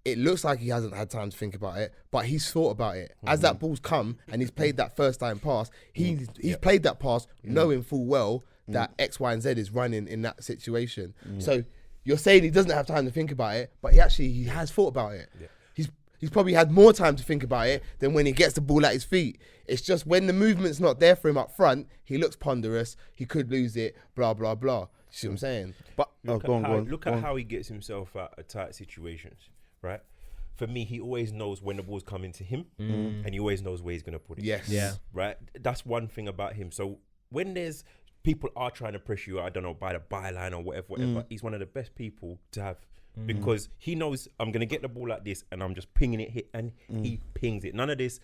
S2: it looks like he hasn't had time to think about it, but he's thought about it. As that ball's come and he's played that first time pass, he's played that pass knowing full well that X, Y, and Z is running in that situation. So you're saying he doesn't have time to think about it, but he has thought about it. Yeah. He's probably had more time to think about it than when he gets the ball at his feet. It's just when the movement's not there for him up front, he looks ponderous, he could lose it, blah, blah, blah. You see what I'm saying?
S5: But
S3: look at how he gets himself out of tight situations, right? For me, he always knows when the ball's coming to him and he always knows where he's going to put it.
S2: Yes.
S4: Yeah.
S3: Right? That's one thing about him. So when there's people are trying to pressure you, I don't know, by the byline or whatever, he's one of the best people to have because he knows I'm going to get the ball like this and I'm just pinging it, and he pings it. None of this,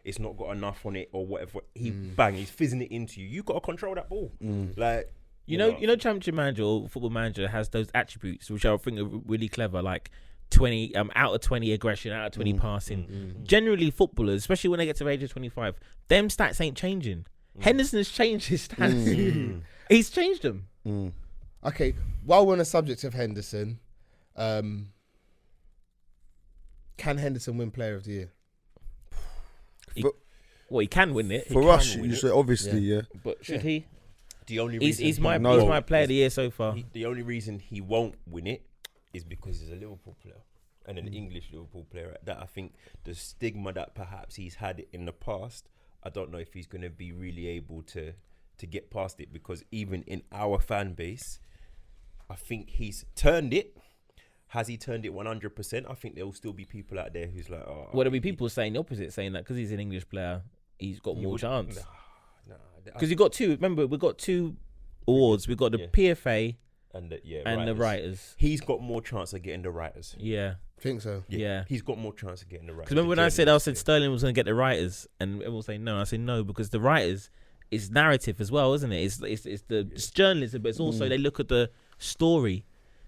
S3: it's not got enough on it or whatever. He's fizzing it into you. You got to control that ball. Like,
S4: You know, Championship Manager or Football Manager has those attributes which I think are really clever, like 20 out of 20 aggression, out of 20 passing. Generally, footballers, especially when they get to the age of 25, them stats ain't changing. Henderson has changed his stats. He's changed them.
S2: Okay, while we're on the subject of Henderson, can Henderson win Player of the Year?
S4: He can win it.
S5: for us, you say obviously, yeah.
S4: But should he?
S3: the only reason
S4: He's my Player of the Year so far.
S3: the only reason he won't win it is because he's a Liverpool player and an English Liverpool player. That I think the stigma that perhaps he's had in the past, I don't know if he's going to be really able to get past it, because even in our fan base, I think he's turned it. Has he turned it 100%? I think there will still be people out there who's like, oh.
S4: There'll be people saying the opposite, saying that because he's an English player, he's got more chance.
S3: Nah.
S4: Because you got two. Remember, we've got two awards. We've got the PFA and the writers.
S3: He's got more chance of getting the writers.
S4: Yeah.
S2: Think so.
S4: Yeah.
S3: He's got more chance of getting the writers.
S4: Because remember when I said Sterling was going to get the writers, and everyone was saying no. I said no because the writers is narrative as well, isn't it? It's journalism, but it's also they look at the story,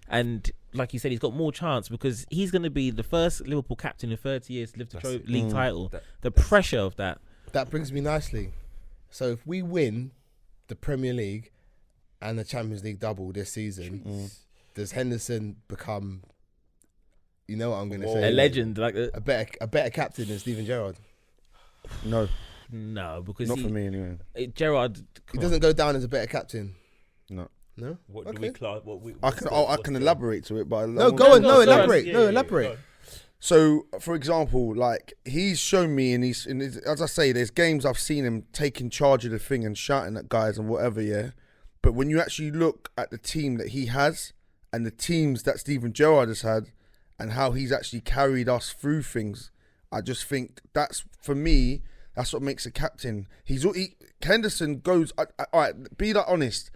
S4: and like you said, he's got more chance because he's going to be the first Liverpool captain in 30 years to lift the league title. The pressure of that.
S2: That brings me nicely. So if we win the Premier League and the Champions League double this season, does Henderson become You know what I'm gonna
S3: Whoa.
S2: say?
S4: A legend, like
S2: A better captain than Steven Gerrard.
S5: No,
S4: no, because
S5: not for me anyway.
S4: Gerrard.
S2: He doesn't go down as a better captain.
S5: No.
S2: No.
S3: What do
S2: Okay.
S3: we class? What we?
S5: I can elaborate to it, but
S2: No, go on. No,
S4: sorry.
S2: elaborate.
S3: Yeah,
S2: No,
S3: yeah,
S2: elaborate.
S3: go.
S5: So, for example, like he's shown me, and as I say, there's games I've seen him taking charge of the thing and shouting at guys and whatever, yeah. But when you actually look at the team that he has and the teams that Steven Gerrard has had and how he's actually carried us through things, I just think that's, for me, that's what makes a captain. Henderson goes, all right, be that honest,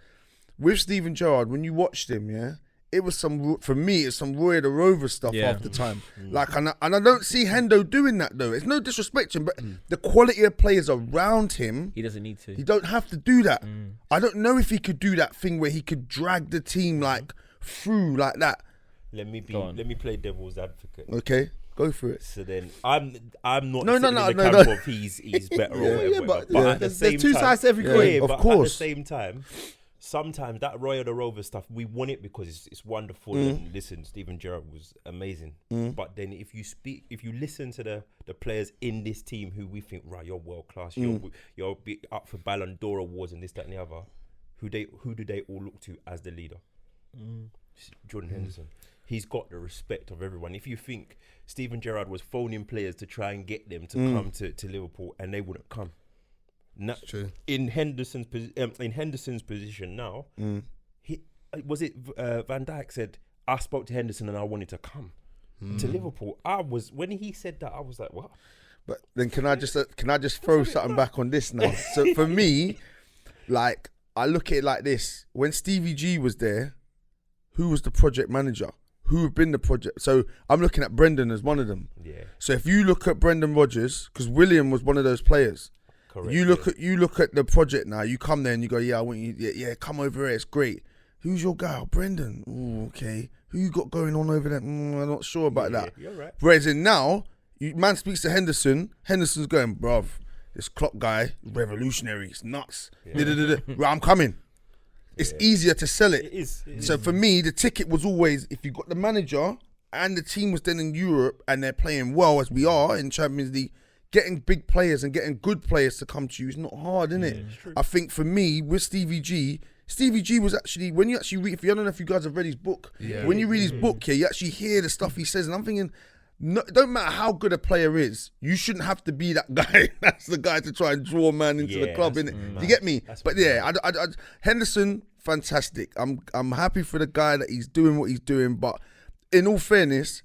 S5: with Steven Gerrard, when you watched him, yeah, it was for me, it's some Roy the Rover stuff half the time. Like, and I don't see Hendo doing that though. It's no disrespect to him, but the quality of players around him,
S4: He doesn't need to.
S5: he don't have to do that. I don't know if he could do that thing where he could drag the team like through like that.
S3: Let me play devil's advocate.
S5: Okay, go for it.
S3: So then I'm not
S5: No,
S3: sitting in the
S5: no.
S3: camp of he's better or whatever.
S2: Yeah, but
S3: at the
S2: there's
S3: same
S2: two
S3: time-
S2: sides to every
S5: Yeah,
S2: coin.
S3: Yeah,
S5: of
S3: but
S5: course.
S3: at the same time, sometimes that Roy of the Rover stuff, we want it because it's wonderful. And listen, Steven Gerrard was amazing. But then if you listen to the players in this team who we think, right, you're world class, you're up for Ballon d'Or awards and this, that, and the other, who do they all look to as the leader? Jordan Henderson. He's got the respect of everyone. If you think Steven Gerrard was phoning players to try and get them to come to Liverpool and they wouldn't come.
S2: True.
S3: In Henderson's position now, Van Dijk said, I spoke to Henderson and I wanted to come to Liverpool. When he said that, I was like, what?
S5: But then can I just throw something back on this now? So for me, like, I look at it like this: when Stevie G was there, who was the project manager? Who have been the project? So I'm looking at Brendan as one of them.
S3: Yeah,
S5: So if you look at Brendan Rodgers, because William was one of those players.
S3: correct.
S5: You look at the project now. You come there and you go, yeah, I want you. Yeah, come over here. It's great. Who's your guy? Oh, Brendan. Ooh, okay. Who you got going on over there? I'm not sure about that.
S3: You're right.
S5: Whereas in now, man speaks to Henderson. Henderson's going, bruv, this Klopp guy, revolutionary. It's nuts. Right, I'm coming. It's easier to sell it.
S3: It is.
S5: So for me, the ticket was always, if you got the manager and the team was then in Europe and they're playing well as we are in Champions League, getting big players and getting good players to come to you is not hard, isn't it? I think for me, with Stevie G was actually, when you actually read, I don't know if you guys have read his book, when you read his book here, you actually hear the stuff he says, and I'm thinking, no, it don't matter how good a player is, you shouldn't have to be that guy. That's the guy to try and draw a man into the club, innit? Do you get me? But yeah, Henderson, fantastic. I'm happy for the guy that he's doing what he's doing, but in all fairness,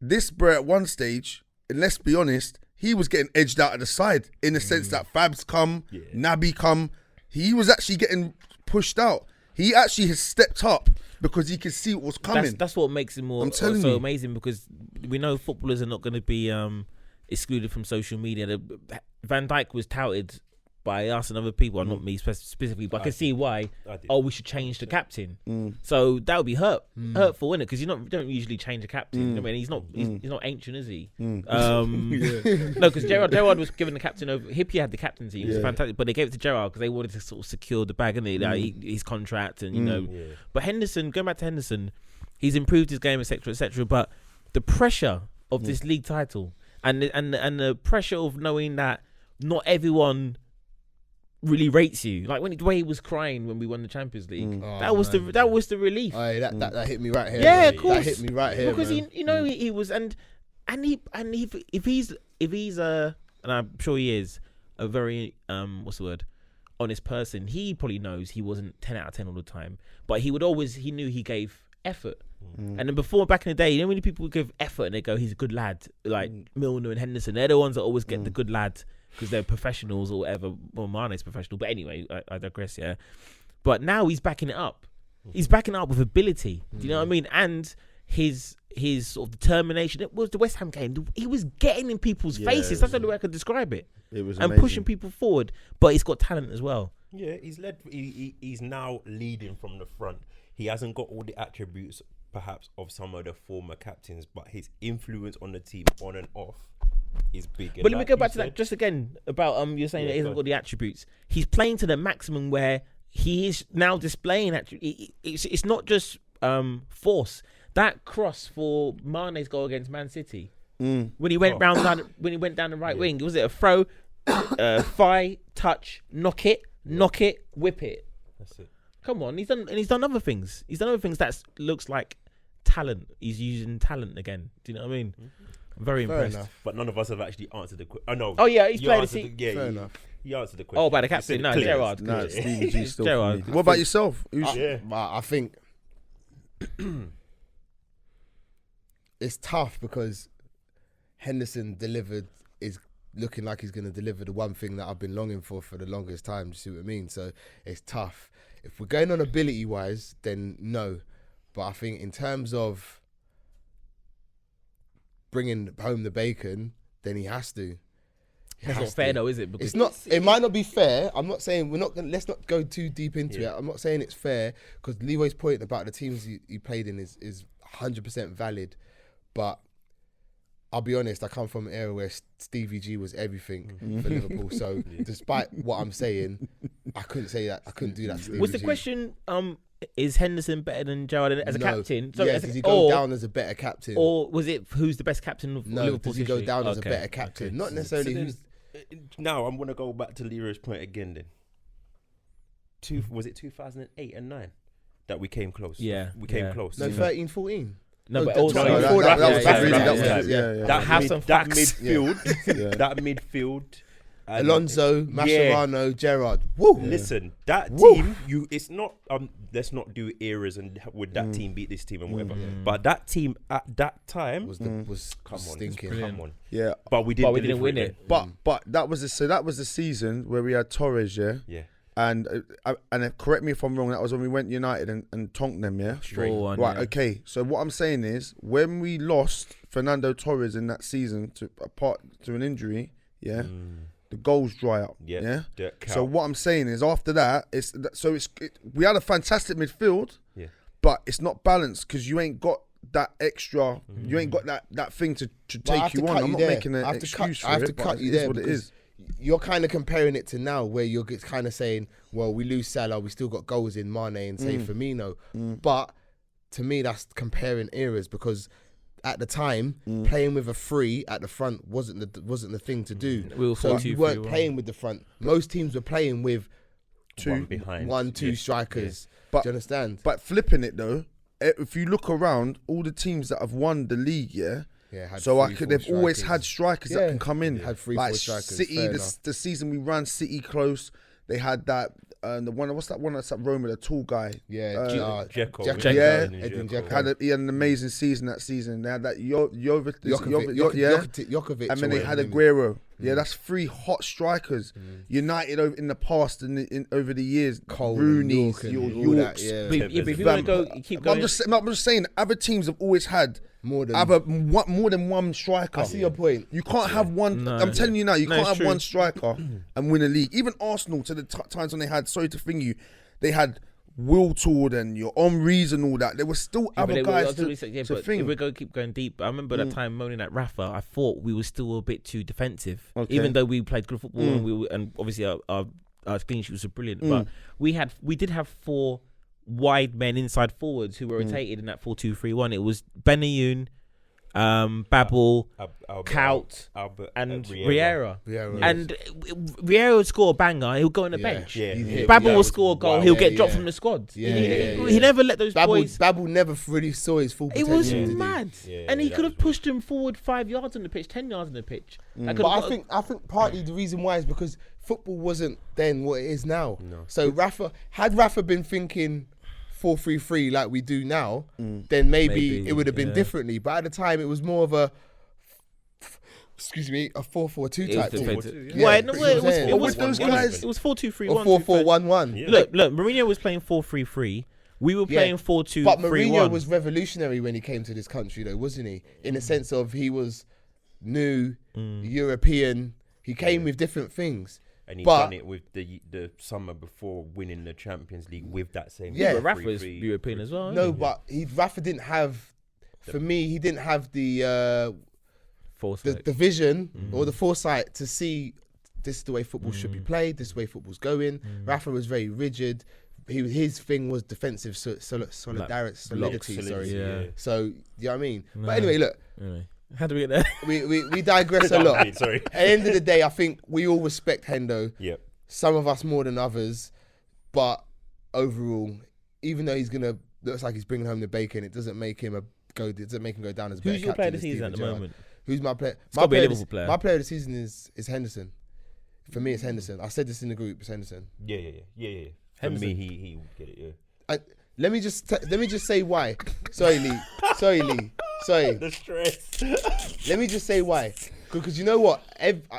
S5: this bro at one stage, and let's be honest, he was getting edged out of the side in the sense that Fabs come, Naby come. He was actually getting pushed out. He actually has stepped up because he could see what was coming.
S4: That's what makes it more
S5: I'm telling
S4: so
S5: you.
S4: amazing, because we know footballers are not going to be excluded from social media. Van Dijk was touted by us and other people, not me specifically, but I can see why. We should change the captain. So that would be hurtful, innit? Because you don't usually change a captain. I mean, he's not ancient, is he? No, because Gerrard was given the captain over. Hippie had the captaincy. It was fantastic, but they gave it to Gerrard because they wanted to sort of secure the bag, innit? Like his contract and you know. But Henderson, going back to Henderson, he's improved his game, etc., etc. But the pressure of this league title and the pressure of knowing that not everyone really rates you, like when the way he was crying when we won the Champions League, that was the relief.
S2: Aye, that hit me right here.
S4: Yeah,
S2: man.
S4: of course.
S2: That hit me right here
S4: because
S2: man.
S4: he was and if he's and I'm sure he is a very honest person, he probably knows he wasn't 10 out of 10 all the time, but he knew he gave effort. And then before, back in the day, you know, when people would give effort and they go, he's a good lad, like Milner and Henderson, they're the ones that always get the good lad because they're professionals or whatever. Well, Mane's professional, but anyway, I digress. Yeah, but now he's backing it up. He's backing it up with ability. Do you know what I mean? And his sort of determination. It was the West Ham game. He was getting in people's faces. That's the only way I could describe it.
S5: It was
S4: and
S5: amazing.
S4: pushing people forward. But he's got talent as well.
S3: Yeah, he's led. He's now leading from the front. He hasn't got all the attributes, perhaps, of some of the former captains, but his influence on the team, on and off, is big.
S4: But let me go back to that just again about you're saying that he hasn't got the attributes. He's playing to the maximum where he is now displaying attributes. It's not just force. That cross for Mane's goal against Man City.
S5: Mm.
S4: When he went down the right wing, was it a throw, thigh, touch, knock it, whip it?
S3: That's it.
S4: Come on, he's done other things. He's done other things that looks like talent. He's using talent again. Do you know what I mean? I'm very
S2: Fair
S4: impressed.
S2: enough.
S3: But none of us have actually answered the question. Oh no.
S4: Oh yeah, he's
S3: You
S4: played
S3: answered
S4: the
S2: Fair
S3: you-
S2: enough.
S3: You answered the question.
S4: Oh, by the
S3: You said
S4: captain.
S3: it
S4: No,
S3: clear.
S4: Gerrard.
S5: Nah, Stevie G still for
S4: Gerrard.
S5: me. What about yourself?
S3: Yeah.
S2: But I think it's tough because Henderson is looking like he's going to deliver the one thing that I've been longing for the longest time. Do you see what I mean? So it's tough. If we're going on ability-wise, then no. But I think in terms of bringing home the bacon, then he has to.
S4: That's not fair though, is it? Because
S2: It's not. It might not be fair. I'm not saying we're not. Let's not go too deep into
S3: Yeah.
S2: it. I'm not saying it's fair because Leroy's point about the teams he played in is 100% valid. But I'll be honest. I come from an era where Stevie G was everything for Liverpool. So despite what I'm saying, I couldn't say that. I couldn't do that. To Stevie
S4: was the
S2: G.
S4: question? Is Henderson better than Gerrard as a
S2: No.
S4: captain? So
S2: yeah,
S4: as
S2: does
S4: a,
S2: he go
S4: or,
S2: down as a better captain?
S4: or was it who's the best captain of
S2: no,
S4: Liverpool?
S2: does he go
S4: history?
S2: down as a
S4: Okay,
S2: better captain?
S4: okay.
S2: Not necessarily.
S3: So then,
S2: Who's
S3: now I'm gonna go back to Leroy's point again. Then, was it 2008 and 9 that we came close?
S4: Yeah,
S3: we came
S4: yeah.
S3: close.
S2: no 13, 14.
S4: No, but
S2: No,
S4: also
S2: no,
S5: that was
S4: yeah,
S5: really
S4: yeah,
S5: that was
S4: yeah.
S5: yeah.
S4: That have some
S3: that
S4: facts.
S3: midfield, that midfield. and-
S2: Alonso, Mascherano, Gerrard. Woo!
S3: Listen, that
S2: Woo.
S3: team. It's not. Let's not do eras and would that team beat this team and whatever. But that team at that time
S2: Was
S3: come on,
S2: stinking.
S4: brilliant.
S3: come on.
S5: Yeah.
S3: But we didn't.
S4: didn't win it.
S5: But that was the season where we had Torres, yeah.
S3: Yeah.
S5: And correct me if I'm wrong. That was when we went United and tonked them, yeah.
S3: Straight.
S4: 4-1,
S5: Right.
S4: yeah.
S5: Okay. So what I'm saying is, when we lost Fernando Torres in that season to an injury, yeah, the goals dry up.
S3: Yeah.
S5: Yeah.
S3: Dirk Cow.
S5: So what I'm saying is, after that, we had a fantastic midfield,
S3: Yeah.
S5: but it's not balanced because you ain't got that extra. You ain't got that thing to
S2: But I
S5: take
S2: have
S5: you
S2: to
S5: on.
S2: cut
S5: I'm
S2: you
S5: not
S2: there.
S5: making an
S2: I have to
S5: excuse
S2: cut,
S5: for
S2: I have
S5: it,
S2: to
S5: but
S2: cut you
S5: it is
S2: there
S5: what it
S2: because
S5: is.
S2: you're kind of comparing it to now where you're kind of saying, well, we lose Salah, we still got goals in Mane and say Firmino. But to me, that's comparing eras because at the time, playing with a 3 at the front wasn't the thing to do.
S4: We were
S2: So
S4: 4-2-3-1.
S2: you weren't playing with the front. Most teams were playing with
S3: One behind.
S2: 1-2
S3: Yeah.
S2: strikers.
S5: But-
S2: Do you understand?
S5: But flipping it though, if you look around, all the teams that have won the league, yeah.
S2: Yeah, had
S5: So
S2: 3-4
S5: they've always
S2: strikers.
S5: had strikers
S2: Yeah.
S5: that can come in.
S2: Had 3-4
S5: like
S2: strikers,
S5: City,
S2: fair
S5: the
S2: enough.
S5: season we ran City close, they had that. The one, what's that one that's at Roma, the tall guy.
S2: Yeah,
S3: Dzeko.
S2: Dzeko.
S5: Yeah.
S2: Edin Dzeko.
S5: He had an amazing season that season. They had that
S2: Jokovic,
S5: and then they had Aguero. Yeah, that's 3 hot strikers. United in the past and over the years,
S2: Cole,
S5: Rooney's,
S2: York and
S5: your
S2: all that,
S5: Yorks.
S2: yeah.
S4: But if you want to go, keep going.
S5: I'm just saying, other teams have always had
S2: More than
S5: more than one striker.
S2: I see your point.
S5: You can't have one.
S4: No.
S5: I'm telling you now, you
S4: No,
S5: can't
S4: it's
S5: have
S4: true.
S5: one striker and win a league. Even Arsenal, to the times when they had, sorry to thing you, they had Wiltord and your Henry's and all that. There were still
S4: Yeah, but
S5: other
S4: they were-
S5: guys
S4: I was
S5: to
S4: gonna say, yeah, but if
S5: think.
S4: we go keep going deep, I remember that time moaning at Rafa. I thought we were still a bit too defensive,
S5: Okay.
S4: even though we played good football and obviously our clean sheets were brilliant. But we did have 4 wide men inside forwards who were rotated in that 4-2-3-1. It was Benayoun, Babel, Kaut, and Riera. And Riera would score a banger, he'll go on the bench.
S3: Yeah.
S4: Babel will score a goal, he'll get dropped
S2: yeah.
S4: from the squad.
S2: Yeah,
S4: He never let those boys.
S2: Babel never really saw his full
S4: It
S2: potential.
S4: was
S2: did he?
S4: mad,
S3: Yeah,
S4: and he
S3: that
S4: could
S3: was
S4: have pushed him forward 5 yards on the pitch, 10 yards on the pitch. That could've
S2: But
S4: got-
S2: I think partly the reason why is because football wasn't then what it is now. So had Rafa been thinking 4-3-3 like we do now, then maybe it would have been differently. But at the time, it was more of a 4-4-2
S4: It was
S2: type thing.
S4: defensive.
S2: Yeah,
S4: Well, no,
S2: that's
S4: well,
S2: what I'm saying.
S4: it was
S5: those
S4: it was-
S5: guys-
S4: It was 4-2-3-1.
S2: Or 4-4-1-1.
S3: Yeah.
S4: Look, Mourinho was playing 4-3-3. We were playing 4-2-3-1.
S2: But Mourinho was revolutionary when he came to this country, though, wasn't he? In the sense of he was new, European. He came with different things.
S3: And he
S2: But-
S3: done it with the summer before winning the Champions League with that same.
S2: Yeah,
S4: But Rafa was
S3: 3-3.
S4: European as well.
S2: No, but Rafa didn't have. For me, he didn't have the vision or the foresight to see this is the way football should be played. This is the way football's going. Rafa was very rigid, his thing was defensive solidity. Sorry.
S4: Yeah.
S2: So you know what I mean.
S4: No.
S2: But anyway, look,
S4: Anyway, how do we get there?
S2: we digress a lot.
S3: Sorry.
S2: At the end of the day, I think we all respect Hendo.
S3: Yep.
S2: Some of us more than others, but overall, even though looks like he's bringing home the bacon, it doesn't make him go down as a better
S4: Who's your player
S2: captain
S4: of the
S2: than
S4: season
S2: Steven
S4: at the
S2: Gerrard.
S4: moment?
S2: Who's my player?
S4: It's gotta be a Liverpool player.
S2: My player of the season is Henderson. For me, it's Henderson. I said this in the group. It's Henderson.
S3: Yeah. For
S4: Henderson.
S3: me, he would get it. Yeah.
S2: Let me just say why. Sorry, Lee. Sorry.
S3: The stress.
S2: Let me just say why. Because you know what?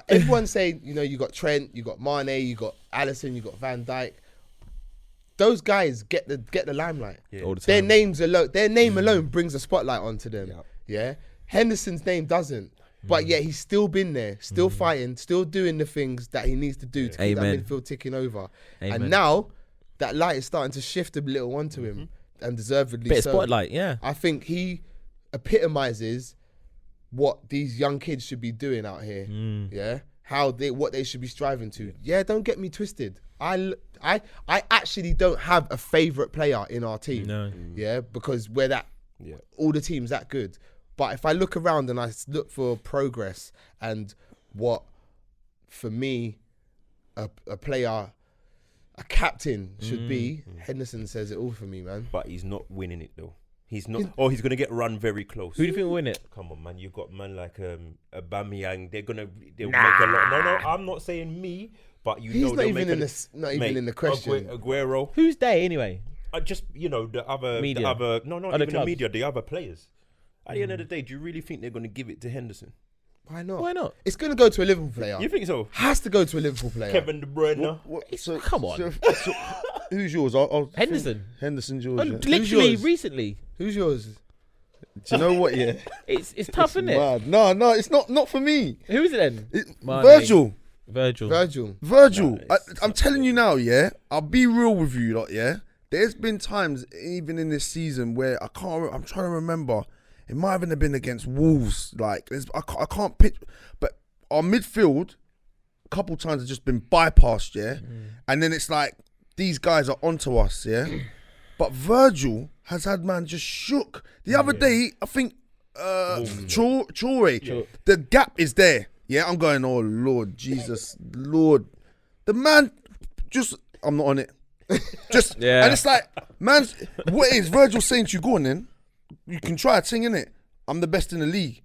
S2: Everyone's saying, you got Trent, you got Mane, you got Alisson, you got Van Dijk. Those guys get the limelight.
S3: Yeah.
S4: All the time.
S2: Their name alone brings a spotlight onto them. Yeah. Henderson's name doesn't. But yet he's still been there, still fighting, still doing the things that he needs to do to keep that
S4: Amen.
S2: midfield ticking over.
S4: Amen.
S2: And now that light is starting to shift a little onto him, and deservedly
S4: Bit of
S2: so.
S4: spotlight, yeah.
S2: I think he epitomizes what these young kids should be doing out here. Yeah, what they should be striving to. Yeah, don't get me twisted. I actually don't have a favorite player in our team.
S4: No.
S2: Yeah, because we're that.
S3: Yeah.
S2: All the teams that good. But if I look around and I look for progress and what, for me, a player, a captain should be, Henderson says it all for me, man.
S3: But he's not winning it though. He's not. He's gonna get run very close.
S4: Who do you think will win it?
S3: Come on, man. You've got man like Aubameyang. They'll make a lot. No, I'm not saying me, but
S2: He's not even in the question.
S3: Aguero.
S4: Who's they anyway?
S3: Just the other
S4: Media.
S3: not
S4: Other
S3: even the
S4: clubs.
S3: media, the other players. At the end of the day, do you really think they're going to give it to Henderson?
S2: Why not?
S4: Why not?
S2: It's going to go to a Liverpool player.
S3: You think so?
S2: Has to go to a Liverpool player.
S3: Kevin De Bruyne.
S4: Come on.
S5: So, who's yours? I'll
S4: Henderson.
S5: Henderson's yours.
S4: Oh,
S5: Yeah.
S4: literally
S2: yours?
S4: recently.
S2: Who's yours?
S5: Do you know what? Yeah,
S4: It's tough, isn't it?
S5: mad. No, it's not for me.
S4: Who is it then? Mane.
S5: Virgil.
S2: Virgil.
S5: I'm telling you now, yeah. I'll be real with you, lot, yeah. There's been times, even in this season, where I'm trying to remember. It might have been against Wolves. Like, I can't pitch. But our midfield, a couple times, has just been bypassed, yeah. And then it's like these guys are onto us, yeah. But Virgil has had man just shook. The other day, I think Traore, the gap is there. Yeah, I'm going, oh Lord, Jesus, Lord. The man just, I'm not on it. Just,
S4: Yeah.
S5: and it's like, man, what is Virgil saying to you? Go on then. You can try a thing, innit? I'm the best in the league.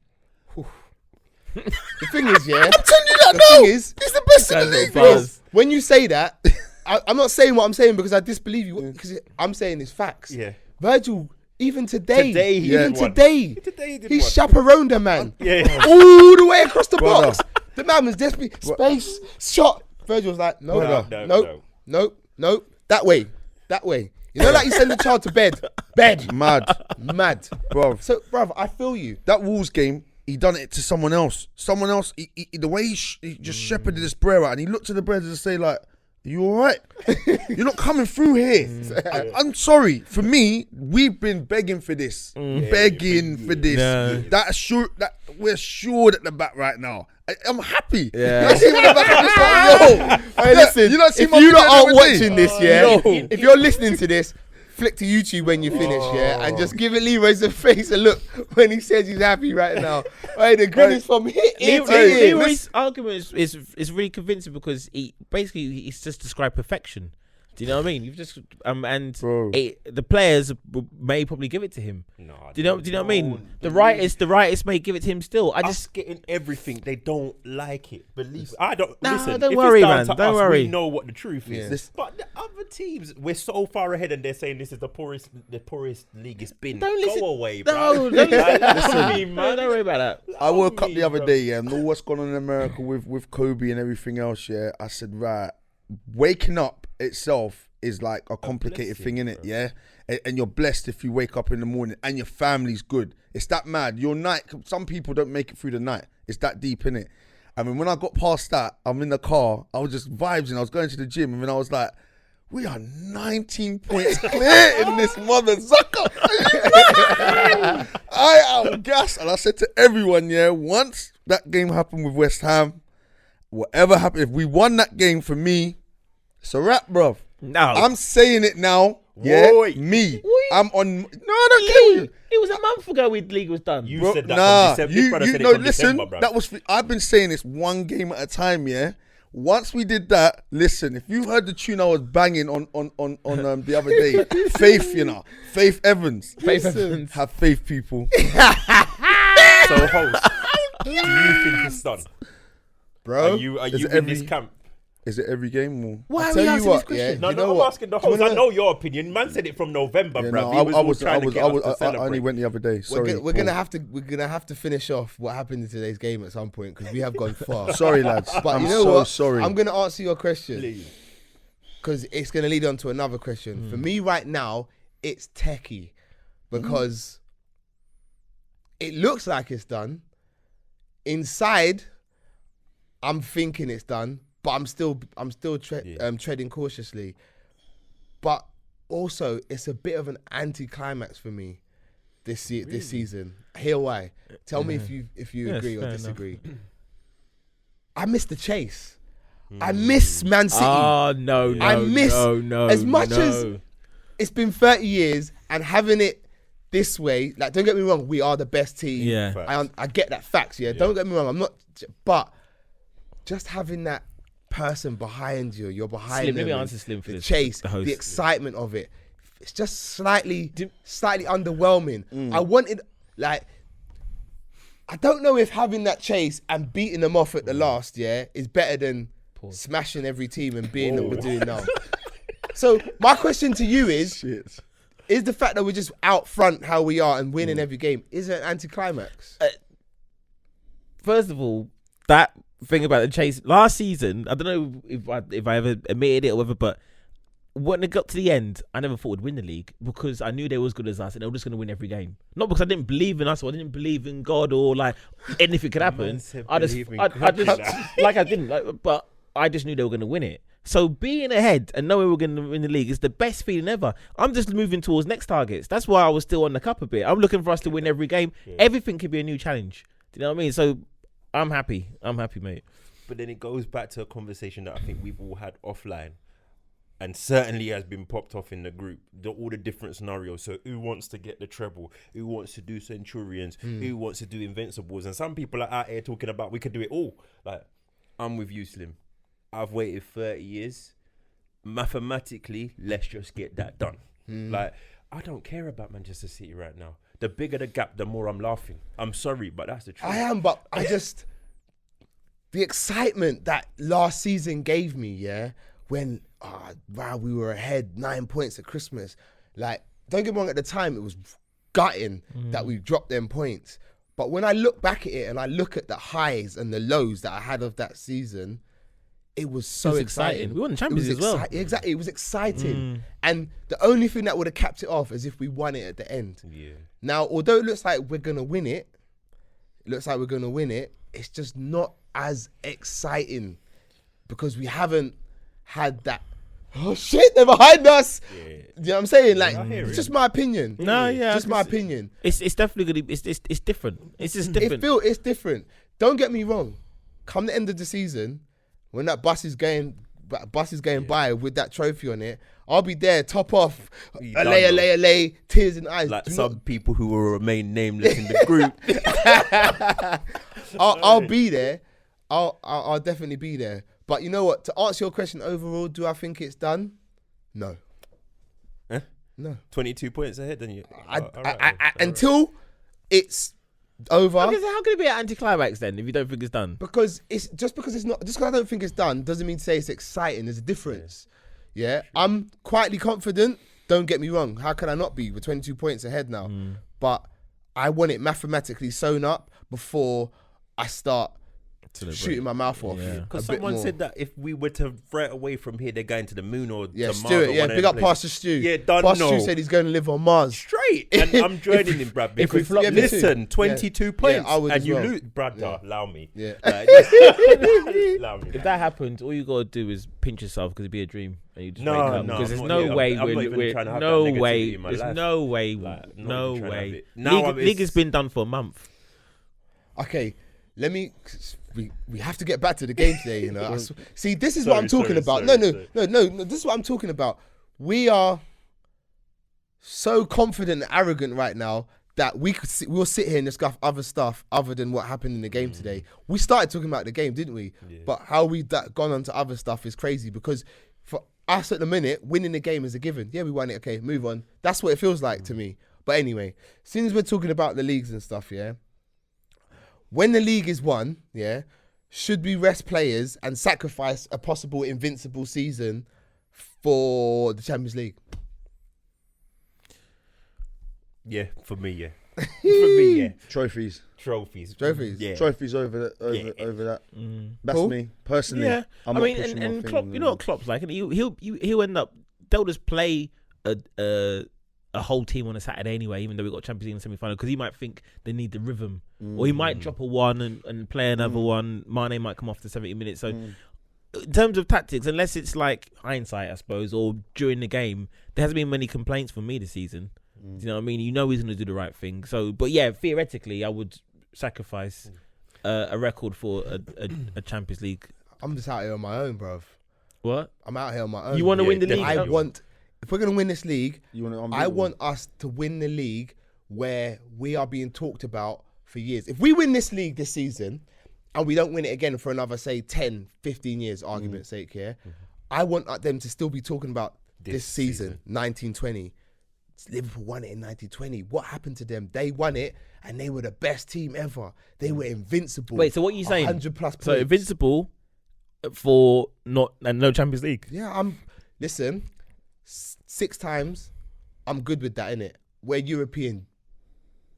S2: The thing is, yeah.
S5: I'm telling you that
S2: The
S5: now.
S2: thing is,
S5: He's the best in the
S4: Guys got
S5: league,
S4: buzz.
S5: bro.
S2: when you say that, I'm not saying what I'm saying because I disbelieve you. Because I'm saying it's facts.
S3: Yeah.
S2: Virgil, even today,
S3: Today he
S2: even
S3: did one.
S2: today,
S3: Today he did
S2: he
S3: one.
S2: chaperoned a man
S3: Yeah.
S2: all the way across the
S5: Brother.
S2: box. The man was desperate. Space, shot. Virgil was like, no, that way. You know, like you send the child to bed.
S5: Mad, bro.
S2: So, bruv, I feel you.
S5: That Wolves game, he done it to someone else. Someone else, the way he just shepherded this Brer out, and he looked to the Brer to say like, "Are you all right? You're not coming through here." I'm sorry. For me, we've been begging for this, begging for this.
S4: No.
S5: That we're assured at the back right now. I'm happy.
S4: Yeah.
S5: I see him at the back. I'm just like, yo.
S2: Hey, listen,
S5: you don't see
S2: if
S5: my
S2: you
S5: video
S2: lot
S5: the
S2: aren't
S5: other day?
S2: watching this, yeah,
S5: Yo.
S2: if you're listening to this, flick to YouTube when you finish, yeah, and just give it Leroy's face a look when he says he's happy right now. Hey, the grin is from here to here.
S4: Leroy's argument is really convincing because he's just described perfection. Do you know what I mean? You've just
S5: Bro.
S4: the players may probably give it to him.
S3: No,
S4: Do you know what I mean? The writers may give it to him still. I just
S3: getting everything. They don't like it. Believe I don't.
S4: Nah,
S3: listen,
S4: don't
S3: if
S4: worry,
S3: it's down
S4: man.
S3: to
S4: Don't
S3: us,
S4: worry.
S3: We know what the truth is.
S2: Yeah.
S3: But the other teams, we're so far ahead, and they're saying this is the poorest league it's been.
S4: Don't listen.
S3: Go away,
S4: no,
S3: bro.
S4: don't
S3: Listen,
S4: don't worry about that.
S5: I woke up the other day, yeah, know what's going on in America with Kobe and everything else, yeah. I said, right, waking up itself is like a complicated thing, innit, yeah? And you're blessed if you wake up in the morning and your family's good. It's that mad. Your night, some people don't make it through the night. It's that deep, innit? I mean, when I got past that, I'm in the car, I was just vibing. I was going to the gym, and then I was like, we are 19 points clear in this mother sucker. I am gassed. And I said to everyone, yeah, once that game happened with West Ham, whatever happened, if we won that game, for me, it's a wrap, bruv.
S4: No.
S5: I'm saying it now. Yeah, me. I'm on. No, I don't care.
S4: It was a month ago the league was done.
S3: You
S5: Bro,
S3: said that
S5: nah,
S3: from December. This brother said it from
S5: listen,
S3: December, bruv.
S5: that was. I've been saying this one game at a time. Yeah. Once we did that, listen. If you heard the tune I was banging on the other day, Faith, Faith Evans.
S4: Faith Evans.
S5: Have faith, people.
S3: So, host, do you think it's done?
S5: Bro,
S3: Are you in this camp?
S5: Is it every game? Or?
S4: Why
S2: I'll
S4: are
S2: tell
S4: we
S2: you
S4: asking
S2: what,
S4: this question?
S3: No,
S5: You know
S3: I'm
S5: what?
S3: asking the host. I know your opinion. Man said it from November,
S5: Yeah,
S3: bruv.
S5: no,
S3: He was all trying to get us to
S5: I only
S3: celebrate.
S5: went the other day. Sorry,
S2: We're gonna have to finish off what happened in today's game at some point because we have gone far.
S5: Sorry, lads.
S2: But
S5: I'm
S2: you know
S5: so
S2: what?
S5: sorry.
S2: I'm gonna answer your question
S3: Please.
S2: because it's gonna lead on to another question. For me right now, it's techie because it looks like it's done. Inside, I'm thinking it's done, but I'm still treading cautiously. But also, it's a bit of an anticlimax for me this season. Hear why? Tell me if you
S4: Yes,
S2: agree or
S4: fair
S2: disagree. I miss the chase. I miss Man City.
S4: Oh no!
S2: I miss as much
S4: no.
S2: as it's been 30 years and having it this way. Like, don't get me wrong, we are the best team.
S4: Yeah.
S2: I get that facts. Yeah, don't get me wrong. I'm not, but just having that person behind you, you're behind
S4: Slim,
S2: them.
S4: let me answer Slim for
S2: the
S4: this,
S2: chase,
S4: the host.
S2: the excitement of it. It's just slightly underwhelming. I wanted, like, I don't know if having that chase and beating them off at the last, is better than smashing every team and being what we're doing now. So my question to you is the fact that we're just out front how we are and winning every game, is it an anticlimax?
S4: First of all, that thing about the chase last season, I don't know if I ever admitted it or whatever, but when it got to the end, I never thought we'd win the league because I knew they were as good as us and they were just going to win every game. Not because I didn't believe in us or I didn't believe in God or like anything could happen. I just but I just knew they were going to win it. So being ahead and knowing we're going to win the league is the best feeling ever. I'm just moving towards next targets. That's why I was still on the cup a bit. I'm looking for us to win every game. Everything could be a new challenge. Do you know what I mean? So I'm happy. I'm happy, mate.
S3: But then it goes back to a conversation that I think we've all had offline, and certainly has been popped off in the group. All the different scenarios. So who wants to get the treble? Who wants to do Centurions? Who wants to do Invincibles? And some people are out here talking about we could do it all. Like, I'm with you, Slim. I've waited 30 years. Mathematically, let's just get that done. Like, I don't care about Manchester City right now. The bigger the gap, the more I'm laughing. I'm sorry, but that's the truth.
S2: I am, but I just the excitement that last season gave me, when we were ahead 9 points at Christmas. Like, don't get me wrong, at the time it was gutting that we dropped them points. But when I look back at it and I look at the highs and the lows that I had of that season, it was so exciting.
S4: We won the Champions as well.
S2: Exactly, it was exciting. And the only thing that would have capped it off is if we won it at the end.
S3: Yeah.
S2: Now, although it looks like we're going to win it, it's just not as exciting because we haven't had that, oh shit, they're behind us. Yeah. You know what I'm saying? Like, it's just my opinion.
S4: No, yeah.
S2: Just my opinion.
S4: It's definitely going to be, it's different. It's just different.
S2: It's different. Don't get me wrong. Come the end of the season, when that bus is going by with that trophy on it, I'll be there, top off, lay, tears in eyes.
S3: Like some people who will remain nameless in the group.
S2: I'll be there. I'll definitely be there. But you know what? To answer your question overall, do I think it's done? No. No.
S3: 22 points ahead, then you.
S2: Until it's over.
S4: How can it be an anticlimax then if you don't think it's done?
S2: Because it's because I don't think it's done doesn't mean to say it's exciting. There's a difference. Yeah. I'm quietly confident. Don't get me wrong. How can I not be? We're 22 points ahead now. But I want it mathematically sewn up before I start shooting my mouth off.
S3: Because someone said that if we were to throw it away from here, they're going to the moon or to Mars.
S2: Stuart, big up Pastor Stu.
S3: Yeah, done.
S2: Pastor Stu said he's going to live on Mars.
S3: Straight. And I'm joining him, bruv. Because listen, 22 points.
S2: I would
S3: and
S2: as
S3: you
S2: well.
S3: lose. Brother, allow me.
S2: Yeah.
S3: Allow me.
S4: If that happens, all you got to do is pinch yourself because it'd be a dream. And you just
S3: No,
S4: wake up.
S3: no,
S4: Because there's
S3: I'm
S4: no
S3: not
S4: way
S3: here. I'm not even
S4: we're
S3: trying to have
S4: no
S3: that negativity
S4: way.
S3: in my
S4: There's
S3: life.
S4: no way.
S3: Like, not
S4: No
S3: even trying to have
S4: way.
S3: it. Now
S4: League has been done for a month.
S2: Okay. we have to get back to the game today, you know. See, this is what I'm talking about. No, this is what I'm talking about. We are so confident and arrogant right now that we'll sit here and discuss other stuff other than what happened in the game today. We started talking about the game, didn't we? Yeah. But how we gone on to other stuff is crazy, because for us at the minute, winning the game is a given. Yeah, we won it. Okay, move on. That's what it feels like to me. But anyway, since we're talking about the leagues and stuff, yeah, when the league is won, yeah, should we rest players and sacrifice a possible invincible season for the Champions League?
S3: Yeah, for me, yeah. For me, yeah.
S5: Trophies.
S3: Yeah.
S5: Trophies over that. That's
S2: Cool.
S5: me personally.
S4: Yeah,
S5: I'm
S4: I
S5: not
S4: mean,
S5: pushing
S4: and
S5: my
S4: Klopp,
S5: thing
S4: you know what Klopp's like, and he'll end up. They'll just play a whole team on a Saturday anyway, even though we got Champions League in the semi-final, because he might think they need the rhythm, or he might drop a one and play another one. Mane might come off the 70 minutes. So, in terms of tactics, unless it's like hindsight, I suppose, or during the game, there hasn't been many complaints from me this season. Do you know what I mean? You know he's going to do the right thing. So, but yeah, theoretically, I would sacrifice a record for a Champions League.
S2: I'm just out here on my own, bruv.
S4: What?
S2: I'm out here on my own.
S4: You want to win the league?
S2: If we're going to win this league, I
S5: I
S2: want us to win the league where we are being talked about for years. If we win this league this season and we don't win it again for another, say, 10, 15 years, argument's sake, yeah, I want them to still be talking about this season, 1920. Liverpool won it in 1920. What happened to them? They won it and they were the best team ever. They were invincible.
S4: Wait, so what are you saying?
S2: 100 plus points.
S4: So invincible for no Champions League.
S2: Yeah, listen, 6 times, I'm good with that, innit? We're European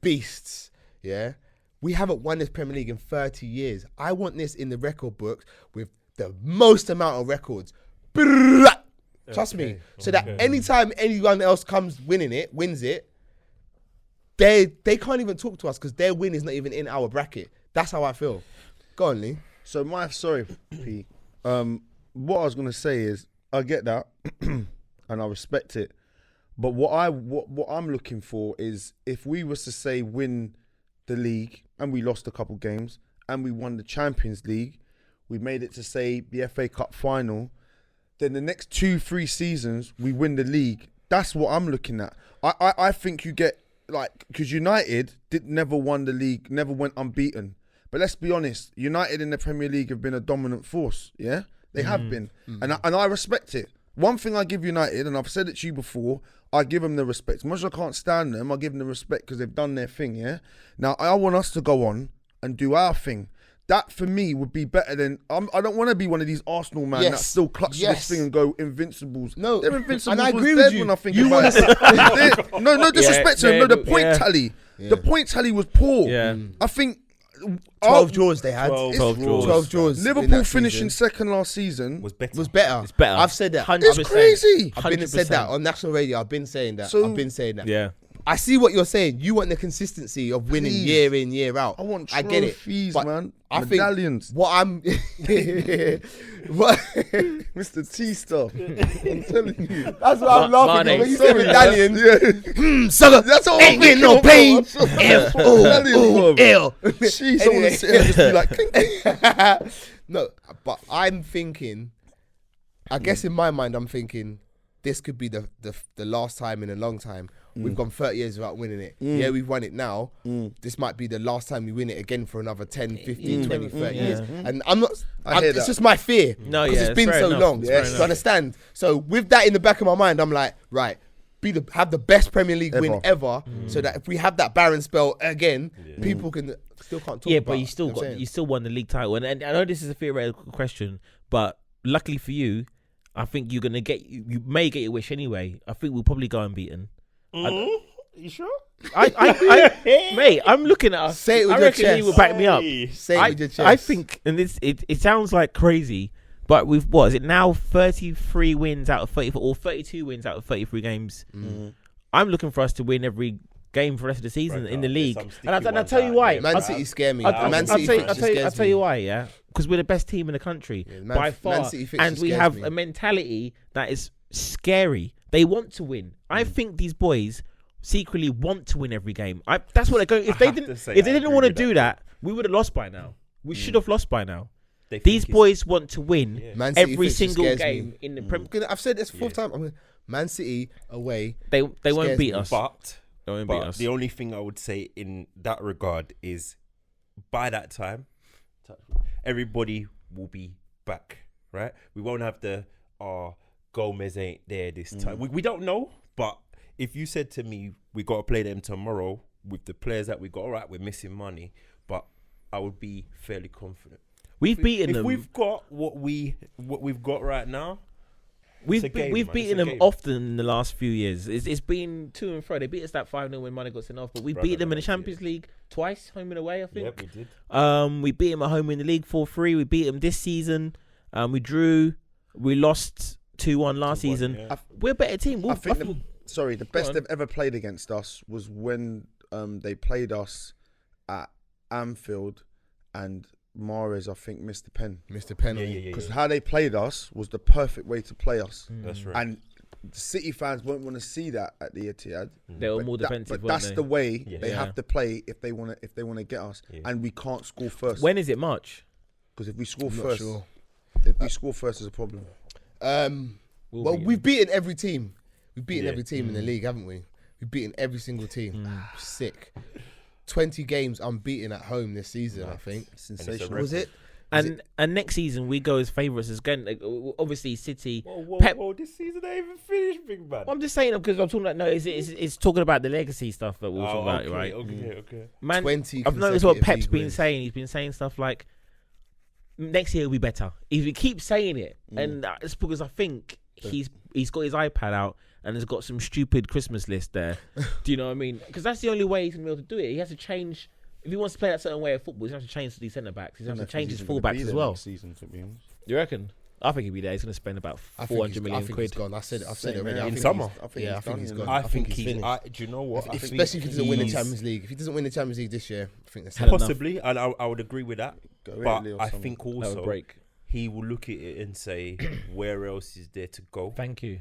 S2: beasts, yeah? We haven't won this Premier League in 30 years. I want this in the record books with the most amount of records. Trust me. So that anytime anyone else wins it, they can't even talk to us because their win is not even in our bracket. That's how I feel. Go on, Lee.
S5: So sorry, Pete. What I was gonna say is I get that and I respect it, but what I'm looking for is if we was to say win the league and we lost a couple games and we won the Champions League, we made it to say the FA Cup final. Then the next 2-3 seasons we win the league. That's what I'm looking at. I think you get because United never won the league, never went unbeaten. But let's be honest, United in the Premier League have been a dominant force. Yeah, they have been, and I respect it. One thing I give United, and I've said it to you before, I give them the respect. As much as I can't stand them, I give them the respect because they've done their thing. Yeah. Now I want us to go on and do our thing. That for me would be better than I don't want to be one of these Arsenal man that still clutch this thing and go invincibles.
S2: No,
S5: they're invincibles.
S2: And I agree with you.
S5: When I think about it. No disrespect to them. No, the point tally. The point tally was poor.
S4: Yeah.
S5: I think
S2: 12 draws they had.
S4: 12
S2: draws.
S5: Liverpool finishing second last season
S3: was better.
S2: Was better.
S4: It's better.
S2: I've said that.
S4: 100%.
S5: It's crazy.
S2: I've been said that on national radio. I've been saying that.
S4: Yeah.
S2: I see what you're saying. You want the consistency of winning year in, year out.
S5: I want
S2: I get it.
S5: trophies,
S2: But
S5: man.
S2: I
S5: Medallions.
S2: think what I'm
S5: Mr. T stuff. I'm telling you.
S2: That's what I'm laughing at.
S4: Mane.
S2: When you say medallions,
S5: Sucker, that's all
S2: ain't getting no pain. L.
S5: Jeez, I want to sit here and just be like, clink, clink.
S2: No, but I'm thinking, I guess in my mind, I'm thinking this could be the last time in a long time. We've gone 30 years without winning it. Yeah, we've won it now. This might be the last time we win it again for another 10, 15, 20, 30 years. And I'm not, it's just my fear.
S4: No,
S2: because it's been so long. You understand? So with that in the back of my mind, I'm like, right, have the best Premier League win ever, so that if we have that barren spell again, people still can't talk about.
S4: But you still won the league title, and I know this is a theoretical question, but luckily for you, I think you may get your wish anyway. I think we'll probably go unbeaten.
S3: You sure?
S4: Mate, I'm looking at us.
S2: Say it with
S4: I
S2: your
S4: reckon
S2: chest.
S4: you will back me up.
S2: Say it with your chest.
S4: I think, and it sounds like crazy, but we've what is it now? 33 wins out of 34, or 32 wins out of 33 games. I'm looking for us to win every game for the rest of the season in the league, and I'll tell you why.
S2: Man City scare me.
S4: I'll tell you why. Yeah, because we're the best team in the country by far, and we have a mentality that is scary. They want to win. I think these boys secretly want to win every game. That's what they're going. If they didn't want to do that, we would have lost by now. We should have lost by now.
S3: They think
S4: These
S3: it's-
S4: boys want to win
S3: Yeah.
S2: Man City
S4: every
S2: fixture
S4: single
S2: scares
S4: game
S2: me.
S4: in the Premier.
S2: I've said this 4th time. Man City away.
S4: They won't
S2: Scares
S4: beat
S2: me.
S4: us.
S3: But
S4: They won't beat
S3: But
S4: us.
S3: the only thing I would say in that regard is by that time, everybody will be back, right? We won't have the Gomez ain't there this time. We don't know, but if you said to me, we got to play them tomorrow with the players that we got, all right, we're missing money, but I would be fairly confident.
S4: We've beaten
S3: If
S4: them.
S3: we've got what we've got right now,
S4: We've
S3: it's a game,
S4: we've
S3: man.
S4: beaten
S3: It's a
S4: them
S3: game.
S4: often in the last few years. It's been to and fro. They beat us that 5-0 when Mane got sent off, but we beat them in the Champions League twice, home and away. I think.
S3: Yep, we did.
S4: We beat them at home in the league 4-3. We beat them this season. We drew. We lost 2-1 last
S3: 2-1,
S4: season.
S3: yeah.
S4: We're a better team.
S5: I think the best
S4: on.
S5: they've ever played against us was when they played us at Anfield and Mahrez, I think, missed the pen.
S2: Mr. Penalty.
S3: Yeah.
S5: Because how they played us was the perfect way to play us.
S3: That's right.
S5: And the City fans won't want to see that at the Etihad.
S4: They were more defensive.
S5: But that's the way
S3: Yeah.
S5: they
S4: Yeah.
S5: have to play if they want to get us.
S3: Yeah.
S5: And we can't score first.
S4: When is it March?
S5: Because if we score
S2: I'm not
S5: first,
S2: sure.
S5: if we score first, is a problem.
S2: Well,
S4: beat
S2: we've beaten every team. We've beaten
S3: Yeah.
S2: every team in the league, haven't we? We've beaten every single team. Sick. 20 games unbeaten at home this season, I think.
S5: Sensational.
S2: Was it?
S4: And next season we go as favourites again. Like, obviously City.
S3: Whoa,
S4: Pep.
S3: this season ain't even finished, big man.
S4: I'm just saying because I'm talking about it's talking about the legacy stuff that we're talking about, right?
S3: Okay.
S4: Man,
S2: 20
S4: I've noticed what
S2: consecutive
S4: Pep's
S2: league
S4: been
S2: wins.
S4: saying. He's been saying stuff like next year will be better. If he keeps saying it, and it's because I think he's got his iPad out and has got some stupid Christmas list there. Do you know what I mean? Because that's the only way he's gonna be able to do it. He has to change. If he wants to play that certain way of football, he's going to have to change these centre backs. He's going to have to change his full-backs as well.
S5: Season, to be honest.
S4: You reckon? I think he'll be there. He's going to spend about 400 million
S2: I think
S4: quid.
S2: he's gone. I've said
S5: Same,
S2: it already.
S5: man.
S2: I
S5: In
S2: think
S3: summer?
S2: he's-
S5: I think
S2: Yeah, I
S5: he's
S2: think
S5: done,
S2: he's
S5: you
S2: gone.
S5: know.
S3: I think
S2: he's
S3: he's.
S2: finished.
S3: Do you know what?
S2: Especially if he doesn't win the
S3: he's-
S2: Champions League. If he doesn't win the Champions League this year, I think that's
S4: Had enough.
S3: Possibly, and I would agree with that.
S5: Go
S3: But
S5: Italy or
S3: I
S5: something.
S3: think
S4: That would
S3: also
S4: break.
S3: he will look at it and say, where else is there to go?
S4: Thank you.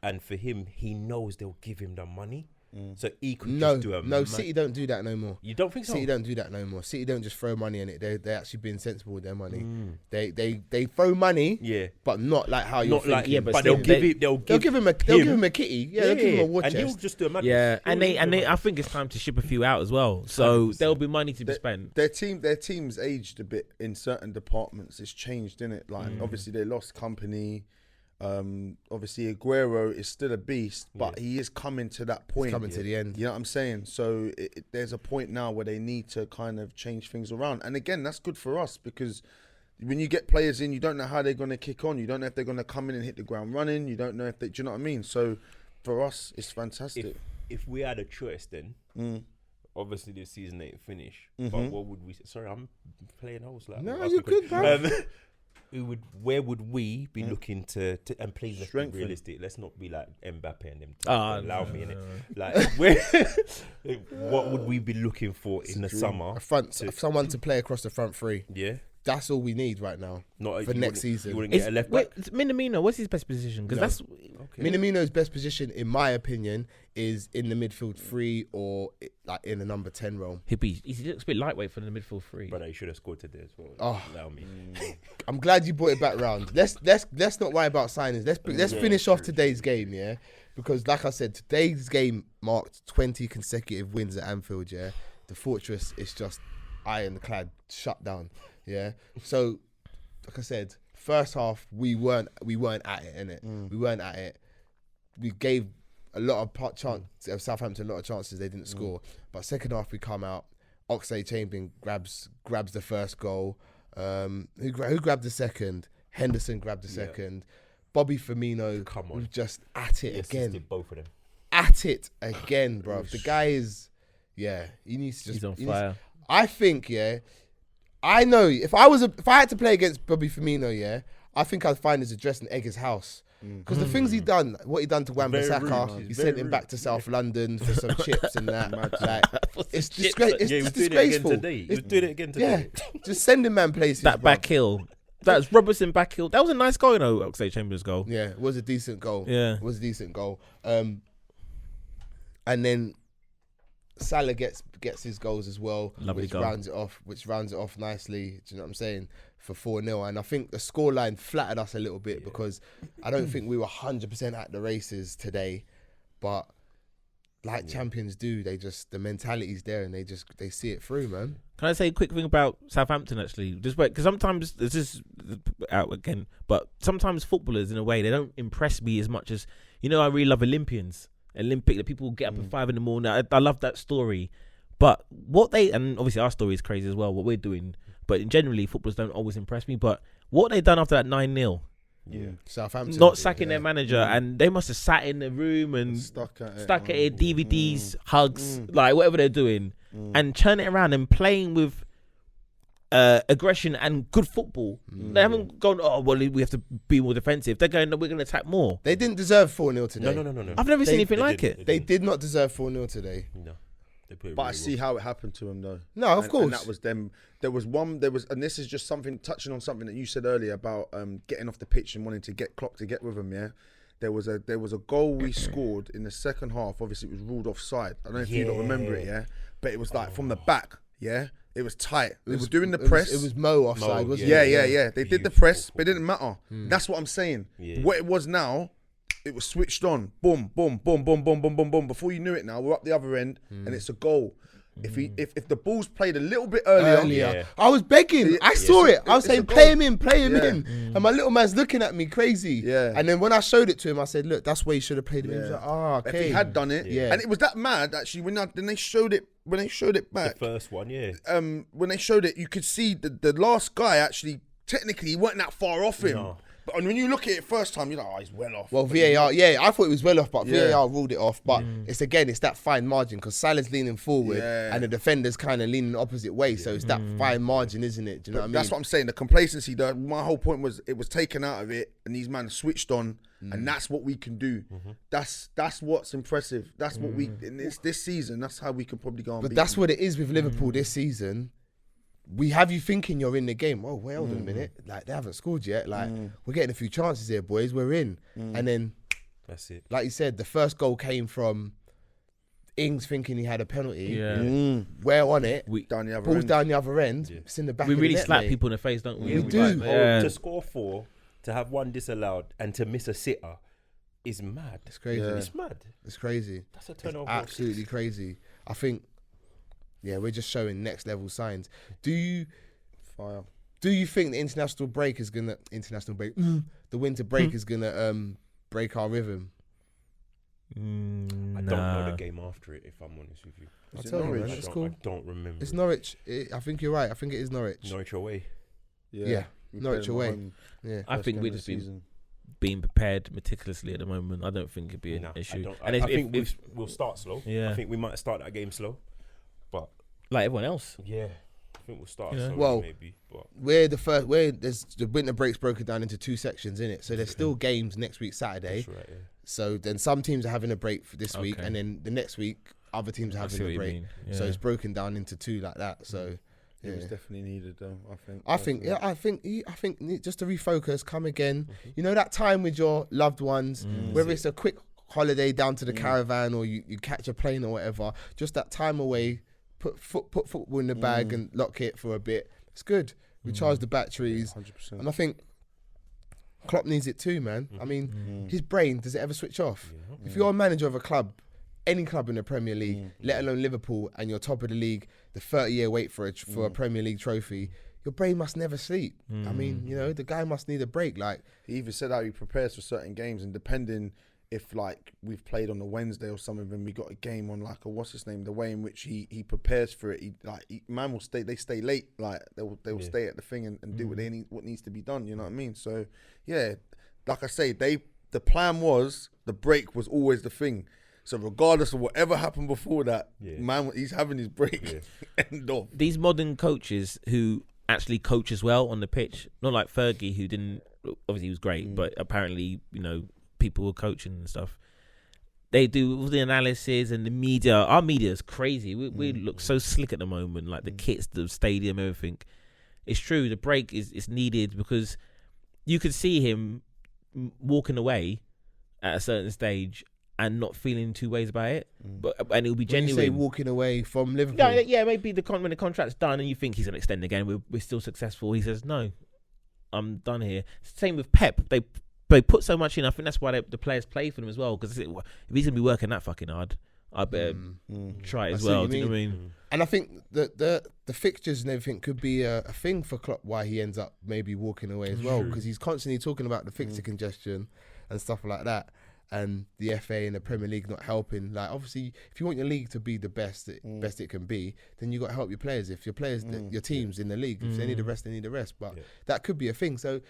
S3: And for him, he knows they'll give him the money. So he could
S2: No,
S3: just do a
S2: no. City don't do that no more.
S3: You don't think so?
S2: City don't do that no more. City don't just throw money in it. They actually being sensible with their money. They throw money,
S3: Yeah.
S2: but not like how you're
S3: Not like,
S2: thinking.
S4: yeah, but
S3: but
S4: still,
S3: they'll give
S4: they-
S3: it. They'll
S2: They'll
S3: give
S2: give him a kitty. Yeah, they'll give him a war
S3: and he'll
S2: chest.
S3: just do a madness.
S4: Yeah, and
S3: He'll just do a
S4: I think it's time to ship a few out as well. So
S3: 100%.
S4: there'll be money to be spent.
S5: Their team's aged a bit in certain departments. It's changed, isn't it? Like obviously they lost company. Obviously Aguero is still a beast, but he is coming to that point.
S2: coming to the end.
S5: You know what I'm saying? So there's a point now where they need to kind of change things around. And again, that's good for us because when you get players in, you don't know how they're going to kick on. You don't know if they're going to come in and hit the ground running. You don't know if they. Do you know what I mean? So for us, it's fantastic.
S3: If we had a choice, then obviously this season ain't finished. But what would we? Sorry, I'm playing host. Like,
S2: No,
S3: asking
S2: you're good,
S3: questions.
S2: bro.
S3: Where would we be looking to and please let's be
S5: Strengthen.
S3: realistic. Let's not be like Mbappe and them.
S4: No,
S3: Allow me in it. Like, what would we be looking for in the summer?
S2: Someone to play across the front three.
S3: Yeah,
S2: That's all we need right now
S3: not
S2: for
S3: you
S2: next
S3: wouldn't-
S2: season.
S3: You wouldn't get a left back.
S4: Minamino, what's his best position? Because that's
S2: Minamino's best position, in my opinion, is in the midfield three or like in the number 10 role.
S4: he looks a bit lightweight for the midfield three.
S3: But he should have scored today as well.
S2: Oh.
S3: Allow me.
S2: I'm glad you brought it back round. Let's not worry about signings. Let's finish off today's game, yeah. Because like I said, today's game marked 20 consecutive wins at Anfield, yeah. The fortress is just ironclad shut down, yeah. So, like I said, first half we weren't at it, innit? We weren't at it. We gave a lot of Southampton a lot of chances. They didn't score. But second half we come out. Oxlade-Chamberlain grabs the first goal. Who grabbed the second? Henderson grabbed the second. Bobby Firmino
S3: Come on.
S2: was just at it
S3: He
S2: again.
S3: assisted both of them.
S2: At it again, bro. The guy is, he needs to just.
S4: He's on
S2: he needs-
S4: fire.
S2: I think, I know if I had to play against Bobby Firmino, I think I'd find his address and egg his house. Because the things he done, what he done to
S3: Very rude.
S2: Wan-Bissaka,
S3: He's
S2: he
S3: very
S2: sent him
S3: rude.
S2: back to South London for some chips and that. It's
S4: chips.
S2: disgraceful.
S3: Yeah, he was doing it again today. He was doing it again today.
S2: Yeah, just sending man places.
S4: That
S2: bruv.
S4: back heel. That's Robertson back heel. That was a nice goal, you know, Oxlade-Chamberlain's goal.
S2: Yeah, it was a decent goal.
S4: Yeah.
S2: It was a decent goal. And then Salah gets his goals as well,
S4: Lovely
S2: which
S4: goal.
S2: rounds it off nicely. Do you know what I'm saying? For 4-0, and I think the scoreline flattered us a little bit because I don't think we were 100% at the races today, but like champions do, the mentality's there and they see it through, man.
S4: Can I say a quick thing about Southampton actually? Just wait, because sometimes this is out again, but sometimes footballers in a way they don't impress me as much as I really love Olympians. Olympic, that people get up at 5 a.m. I love that story, but and obviously our story is crazy as well. What we're doing, but generally footballers don't always impress me. But what they done after that 9-0.
S3: Yeah,
S2: Southampton
S4: Not sacking their manager, and they must have sat in the room and
S5: Stuck at
S4: it, DVDs, hugs, like whatever they're doing, and turn it around and playing with aggression and good football. They haven't gone, oh well, we have to be more defensive. They're going, no, we're going to attack more.
S2: They didn't deserve 4-0 today.
S3: No.
S4: I've never seen anything
S3: They
S4: like
S3: didn't.
S4: it.
S2: They did not deserve 4-0 today.
S3: No. They put it
S5: But I
S3: really
S5: see
S3: well.
S5: how it happened to him though.
S2: No, of course.
S5: And that was them. And this is just something touching on something that you said earlier about getting off the pitch and wanting to get Klopp to get with him. Yeah, there was a goal we scored in the second half. Obviously, it was ruled offside. I don't know if you don't remember it. Yeah, but it was like from the back. Yeah, it was tight. They were doing the press.
S2: It was Mo offside, wasn't
S5: Yeah.
S2: it?
S5: They did the press, but it didn't matter. That's what I'm saying.
S3: Yeah.
S5: What it was now, it was switched on. Boom, boom, boom, boom, boom, boom, boom, boom. Before you knew it now, we're up the other end, and it's a goal. If the ball's played a little bit earlier.
S3: Yeah.
S2: I was begging. I saw it. I was
S5: It's a
S2: saying,
S5: goal.
S2: play him in.
S5: Yeah.
S2: And my little man's looking at me crazy.
S5: Yeah.
S2: And then when I showed it to him, I said, look, that's where you should have played him. He was
S5: Yeah.
S2: like,
S5: If
S2: okay.
S5: he had done it,
S2: Yeah.
S5: and it was that mad actually when they showed it
S3: The
S5: back.
S3: first one, yeah.
S5: When they showed it, you could see the last guy actually technically he wasn't that far off him.
S3: No.
S5: But when you look at it first time, you're like, oh, he's well off.
S2: Well,
S5: But
S2: VAR, I thought it was well off, but
S5: Yeah.
S2: VAR ruled it off. But it's that fine margin because Salah's leaning forward
S5: Yeah.
S2: and the defender's kind of leaning the opposite way. So it's that fine margin, isn't it? Do you know what I mean?
S5: That's what I'm saying. The complacency. My whole point was it was taken out of it, and these men switched on, and that's what we can do. That's what's impressive. That's what we in this season. That's how we could probably go on.
S2: But that's what it is with Liverpool this season. We have you thinking you're in the game. Oh, wait, hold on a minute. Like, they haven't scored yet. Like, we're getting a few chances here, boys. We're in. And then,
S3: That's it.
S2: like you said, the first goal came from Ings thinking he had a penalty.
S4: Yeah.
S2: We're on it.
S5: down the other
S2: Ball's
S5: end.
S2: down the other end. It's in the back
S4: We
S2: of
S4: really
S2: the net,
S4: slap
S2: mate.
S4: people in the face, don't we?
S2: We
S4: Like,
S2: do.
S4: yeah.
S3: To score 4, to have 1 disallowed, and to miss a sitter is mad.
S2: It's crazy.
S3: It's mad.
S2: It's crazy.
S3: That's a
S2: It's
S3: turnover.
S2: absolutely crazy. I think, we're just showing next level signs. Do you
S5: Fire.
S2: think the international break, the winter break is gonna break our rhythm?
S3: I don't know the game after it, if I'm honest with you.
S2: I'll
S5: Is it
S2: tell you,
S5: Norwich?
S2: man.
S3: I
S2: It's
S3: don't,
S2: cool.
S3: I don't remember.
S2: It's Norwich. I think you're right. I think it is Norwich.
S3: Norwich away.
S2: Yeah.
S5: We
S2: Norwich
S5: played them at
S2: away.
S5: home
S2: Yeah.
S4: I
S5: first
S4: think
S5: game
S4: we're
S5: of the
S4: just
S5: season.
S4: being prepared meticulously at the moment. I don't think it'd be an
S3: No,
S4: issue.
S3: I don't.
S4: And
S3: I think we'll start slow.
S4: Yeah.
S3: I think we might start that game slow. But
S4: like everyone else.
S3: yeah, I think we'll start
S4: Yeah.
S3: slow
S2: Well,
S3: maybe. But
S2: There's the winter break's broken down into 2 sections, innit? So there's still games next week Saturday.
S3: that's right, yeah.
S2: So then some teams are having a break for this week,
S4: Okay.
S2: and then the next week other teams are
S4: I see
S2: having
S4: what
S2: a
S4: you
S2: break.
S4: mean.
S2: So
S4: Yeah.
S2: it's broken down into 2 like that. So
S5: It was
S2: yeah.
S5: definitely needed though.
S2: I think just to refocus, come again. You know that time with your loved ones, whether it's a quick holiday down to the caravan or you catch a plane or whatever. Just that time away, put football in the bag and lock it for a bit. It's good. Recharge the batteries,
S5: 100%.
S2: and I think Klopp needs it too, man. I mean, his brain, does it ever switch off? If you're a manager of a club, any club in the Premier League, let alone Liverpool, and you're top of the league, the 30-year wait for a Premier League trophy, your brain must never sleep. I mean, the guy must need a break. Like,
S5: He even said how he prepares for certain games, and depending if like we've played on a Wednesday or something, and we got a game on like the way in which he prepares for it. Man will stay. They stay late. Like they'll stay at the thing and do what needs to be done. You know what I mean? So yeah, like I say, the plan was the break was always the thing. So regardless of whatever happened before that, man, he's having his break. End of.
S4: These modern coaches who actually coach as well on the pitch, not like Fergie, who didn't. Obviously, he was great, but apparently, people were coaching and stuff. They do all the analysis and the media. Our media is crazy. We look so slick at the moment, like the kits, the stadium, everything. It's true. The break is needed because you could see him walking away at a certain stage, and not feeling two ways about it. And it'll be
S2: When you
S4: genuine.
S2: say walking away from Liverpool.
S4: Yeah, maybe when the contract's done and you think he's going to extend again, we're still successful. He says, no, I'm done here. Same with Pep. They put so much in. I think that's why the players play for them as well. Because if he's going to be working that fucking hard, I better try it as well. Do you know what I mean?
S2: And I think that the fixtures and everything could be a thing for Klopp why he ends up maybe walking away as well. Because he's constantly talking about the fixture congestion and stuff like that. And the FA and the Premier League not helping. Like, obviously, if you want your league to be the best it can be, then you got to help your players. If your players, your teams in the league, if they need a rest, they need a rest. But that could be a thing. So,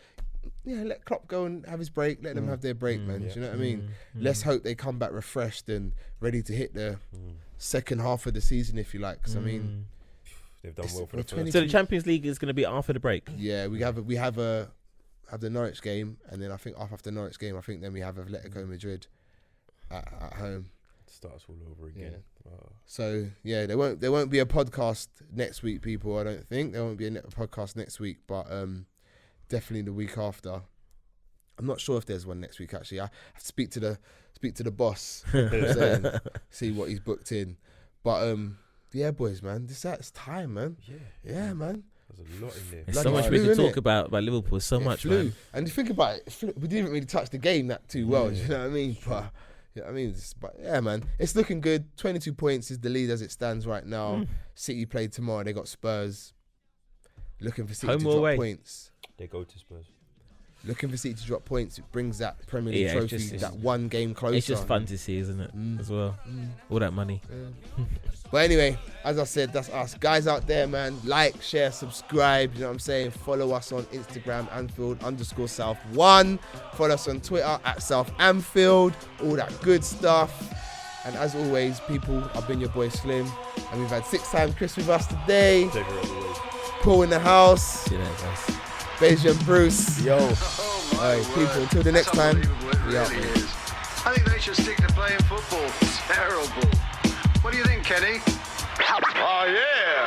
S2: yeah, let Klopp go and have his break. Let them have their break, man. Do you know what I mean? Let's hope they come back refreshed and ready to hit the second half of the season, if you like. Because I mean,
S3: they've done well for the first.
S4: So the Champions League is going to be after the break.
S2: Yeah, we have the Norwich game, and then I think after Norwich game, I think then we have Atletico Madrid at home.
S3: Starts all over again.
S2: Yeah. So yeah, there won't be a podcast next week, people. I don't think there won't be a podcast next week, but definitely the week after. I'm not sure if there's one next week. Actually, I have to speak to the boss, see what he's booked in. But yeah, boys, man, it's time, man. Yeah, man.
S3: There's a lot in there.
S4: There's so much we can talk about Liverpool. So much, man.
S2: And you think about it, we didn't really touch the game that too well. You know what I mean? But you know what I mean? But yeah, man, it's looking good. 22 points is the lead as it stands right now. City played tomorrow. They got Spurs. Looking for City to drop points.
S3: They go to Spurs.
S2: Looking for City to drop points. It brings that Premier League trophy that one game closer.
S4: It's just fun to see, isn't it? As well. All that money.
S2: But anyway, as I said, that's us. Guys out there, man, like, share, subscribe. You know what I'm saying? Follow us on Instagram, Anfield_South1. Follow us on Twitter @SouthAnfield. All that good stuff. And as always, people, I've been your boy Slim. And we've had 6 times Chris with us today. Paul in the house.
S4: See you later, guys.
S2: Bajan Bruce. Yo. Alright, people, until the next time, we out.
S6: I think they should stick to playing football. Terrible. What do you think, Kenny? Oh, yeah.